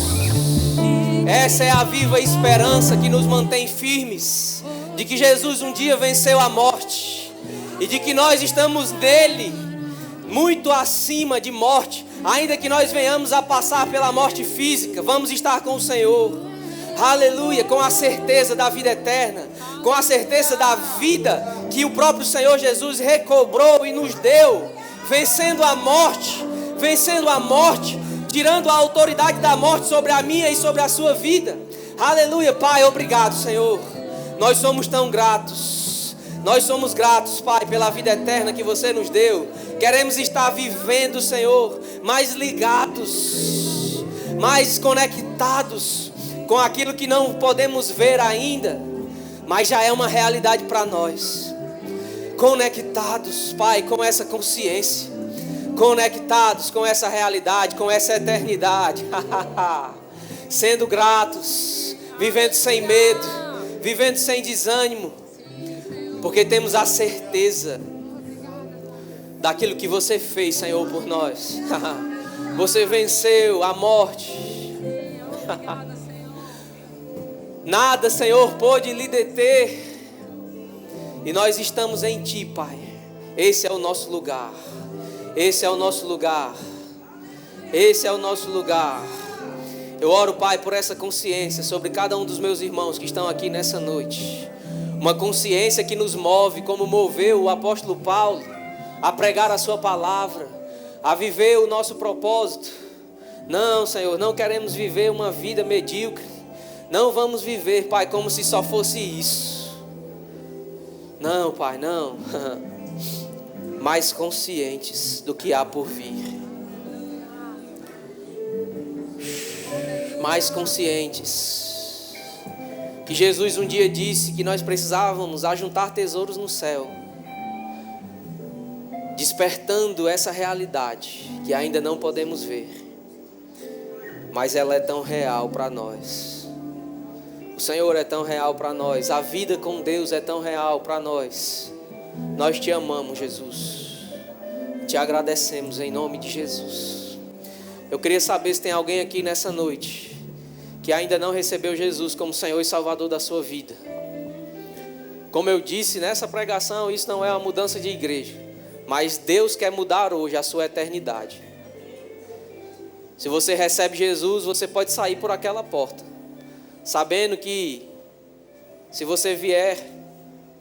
Essa é a viva esperança que nos mantém firmes, de que Jesus um dia venceu a morte e de que nós estamos nele, muito acima de morte. Ainda que nós venhamos a passar pela morte física, vamos estar com o Senhor. Aleluia, com a certeza da vida eterna, com a certeza da vida que o próprio Senhor Jesus recobrou e nos deu, vencendo a morte, tirando a autoridade da morte sobre a minha e sobre a sua vida. Aleluia, Pai, obrigado, Senhor. Nós somos tão gratos. Nós somos gratos, Pai, pela vida eterna que você nos deu. Queremos estar vivendo, Senhor, mais ligados, mais conectados com aquilo que não podemos ver ainda, mas já é uma realidade para nós. Conectados, Pai, com essa consciência, conectados com essa realidade, com essa eternidade. Sendo gratos, vivendo sem medo, vivendo sem desânimo, porque temos a certeza daquilo que você fez, Senhor, por nós. Você venceu a morte. Nada, Senhor, pôde lhe deter. E nós estamos em Ti, Pai. Esse é o nosso lugar. Esse é o nosso lugar. Esse é o nosso lugar. Eu oro, Pai, por essa consciência sobre cada um dos meus irmãos que estão aqui nessa noite. Uma consciência que nos move, como moveu o apóstolo Paulo, a pregar a sua palavra, a viver o nosso propósito. Não, Senhor, não queremos viver uma vida medíocre. Não vamos viver, Pai, como se só fosse isso. Não, Pai, não. Mais conscientes do que há por vir. Mais conscientes que Jesus um dia disse que nós precisávamos ajuntar tesouros no céu, despertando essa realidade que ainda não podemos ver, mas ela é tão real para nós. O Senhor é tão real para nós, a vida com Deus é tão real para nós. Nós te amamos, Jesus, te agradecemos em nome de Jesus. Eu queria saber se tem alguém aqui nessa noite que ainda não recebeu Jesus como Senhor e Salvador da sua vida. Como eu disse nessa pregação, isso não é uma mudança de igreja, mas Deus quer mudar hoje a sua eternidade. Se você recebe Jesus, você pode sair por aquela porta, sabendo que se você vier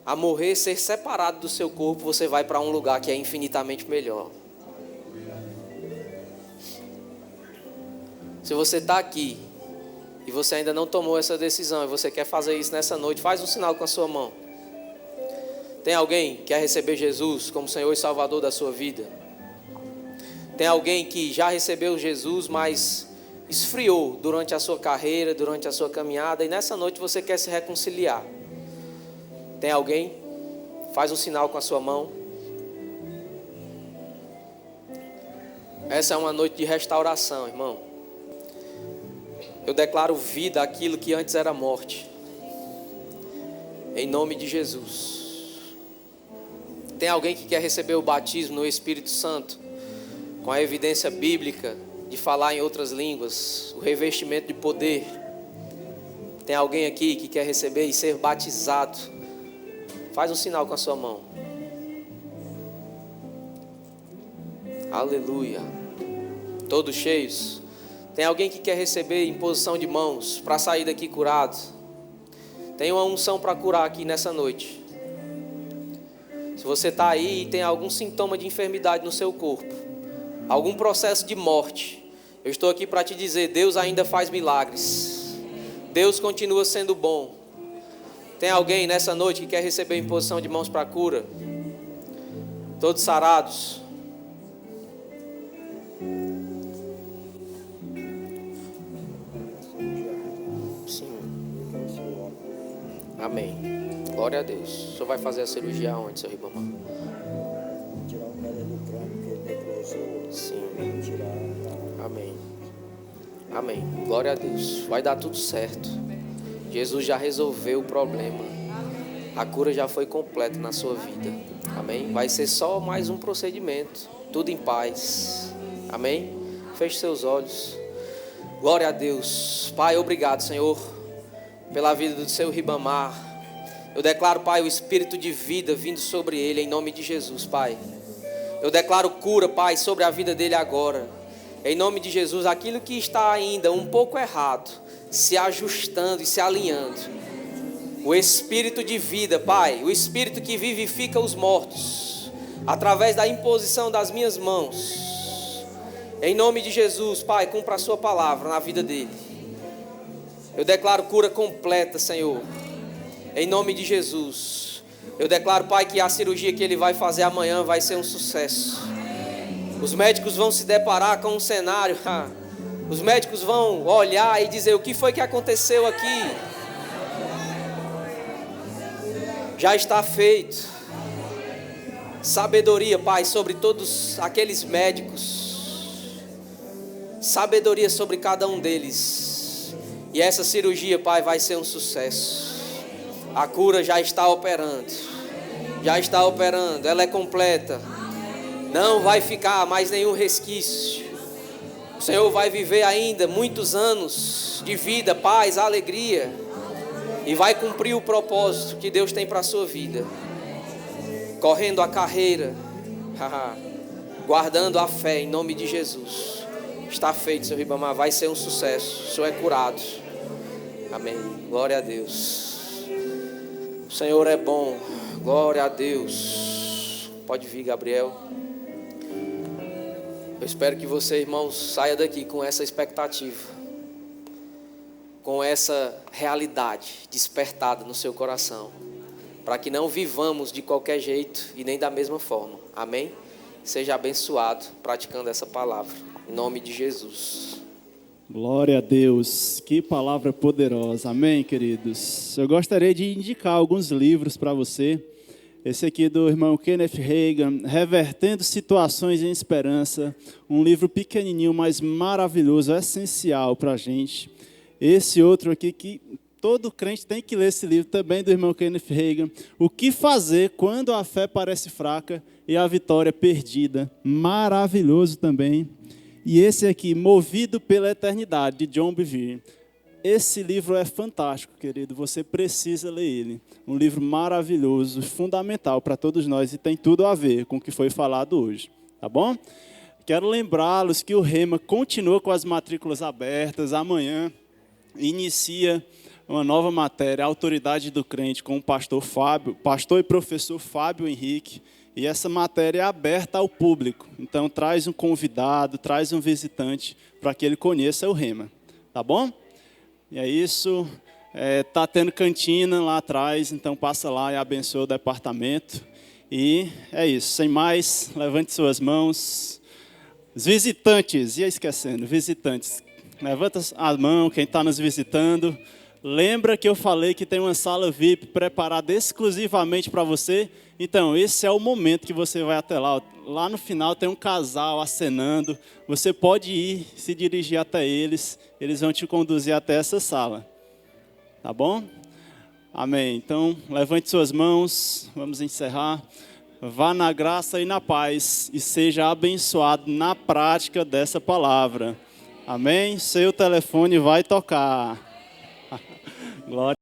a morrer, ser separado do seu corpo, você vai para um lugar que é infinitamente melhor. Se você está aqui e você ainda não tomou essa decisão e você quer fazer isso nessa noite, faz um sinal com a sua mão. Tem alguém que quer receber Jesus como Senhor e Salvador da sua vida? Tem alguém que já recebeu Jesus, mas esfriou durante a sua carreira, durante a sua caminhada, e nessa noite você quer se reconciliar? Tem alguém? Faz um sinal com a sua mão. Essa é uma noite de restauração, irmão. Eu declaro vida àquilo que antes era morte, em nome de Jesus. Tem alguém que quer receber o batismo no Espírito Santo, com a evidência bíblica de falar em outras línguas, o revestimento de poder? Tem alguém aqui que quer receber e ser batizado? Faz um sinal com a sua mão. Aleluia. Todos cheios? Tem alguém que quer receber imposição de mãos para sair daqui curado? Tem uma unção para curar aqui nessa noite. Se você está aí e tem algum sintoma de enfermidade no seu corpo, algum processo de morte, eu estou aqui para te dizer, Deus ainda faz milagres. Deus continua sendo bom. Tem alguém nessa noite que quer receber imposição de mãos para cura? Todos sarados? Amém. Glória a Deus. O senhor vai fazer a cirurgia onde, seu Ribamar? Tirar o cara do crânio que ele necrosou. Sim. Tirar. Amém. Amém. Glória a Deus. Vai dar tudo certo. Jesus já resolveu o problema. A cura já foi completa na sua vida. Amém. Vai ser só mais um procedimento. Tudo em paz. Amém. Feche seus olhos. Glória a Deus. Pai, obrigado, Senhor, pela vida do seu Ribamar. Eu declaro, Pai, o espírito de vida vindo sobre ele, em nome de Jesus, Pai. Eu declaro cura, Pai, sobre a vida dele agora. Em nome de Jesus, aquilo que está ainda um pouco errado, se ajustando e se alinhando. O Espírito de vida, Pai, o Espírito que vivifica os mortos, através da imposição das minhas mãos. Em nome de Jesus, Pai, cumpra a sua palavra na vida dele. Eu declaro cura completa, Senhor. Em nome de Jesus. Eu declaro, Pai, que a cirurgia que ele vai fazer amanhã vai ser um sucesso. Os médicos vão se deparar com um cenário. Os médicos vão olhar e dizer: o que foi que aconteceu aqui? Já está feito. Sabedoria, Pai, sobre todos aqueles médicos. Sabedoria sobre cada um deles. E essa cirurgia, Pai, vai ser um sucesso. A cura já está operando. Já está operando. Ela é completa. Não vai ficar mais nenhum resquício. O Senhor vai viver ainda muitos anos de vida, paz, alegria. E vai cumprir o propósito que Deus tem para a sua vida. Correndo a carreira. Guardando a fé em nome de Jesus. Está feito, seu Ribamar. Vai ser um sucesso. O Senhor é curado. Amém. Glória a Deus. O Senhor é bom. Glória a Deus. Pode vir, Gabriel. Eu espero que você, irmãos, saia daqui com essa expectativa, com essa realidade despertada no seu coração, para que não vivamos de qualquer jeito e nem da mesma forma. Amém? Seja abençoado praticando essa palavra, em nome de Jesus. Glória a Deus, que palavra poderosa, amém, queridos? Eu gostaria de indicar alguns livros para você. Esse aqui do irmão Kenneth Hagin, Revertendo Situações em Esperança, um livro pequenininho, mas maravilhoso, essencial para a gente. Esse outro aqui que todo crente tem que ler esse livro, também do irmão Kenneth Hagin, O que fazer quando a fé parece fraca e a vitória perdida, maravilhoso também. E esse aqui, Movido pela Eternidade, de John Bevere. Esse livro é fantástico, querido, você precisa ler ele. Um livro maravilhoso, fundamental para todos nós e tem tudo a ver com o que foi falado hoje, tá bom? Quero lembrá-los que o Rema continua com as matrículas abertas. Amanhã inicia uma nova matéria, Autoridade do Crente, com o pastor e professor Fábio Henrique. E essa matéria é aberta ao público. Então, traz um convidado, traz um visitante para que ele conheça o Rema, tá bom? E é isso, tá tendo cantina lá atrás, então passa lá e abençoa o departamento. E é isso, sem mais, levante suas mãos. Os visitantes, ia esquecendo, visitantes, levanta a mão, quem está nos visitando. Lembra que eu falei que tem uma sala VIP preparada exclusivamente para você? Então, esse é o momento que você vai até lá. Lá no final tem um casal acenando. Você pode ir, se dirigir até eles. Eles vão te conduzir até essa sala. Tá bom? Amém. Então, levante suas mãos. Vamos encerrar. Vá na graça e na paz. E seja abençoado na prática dessa palavra. Amém? Seu telefone vai tocar. Glória.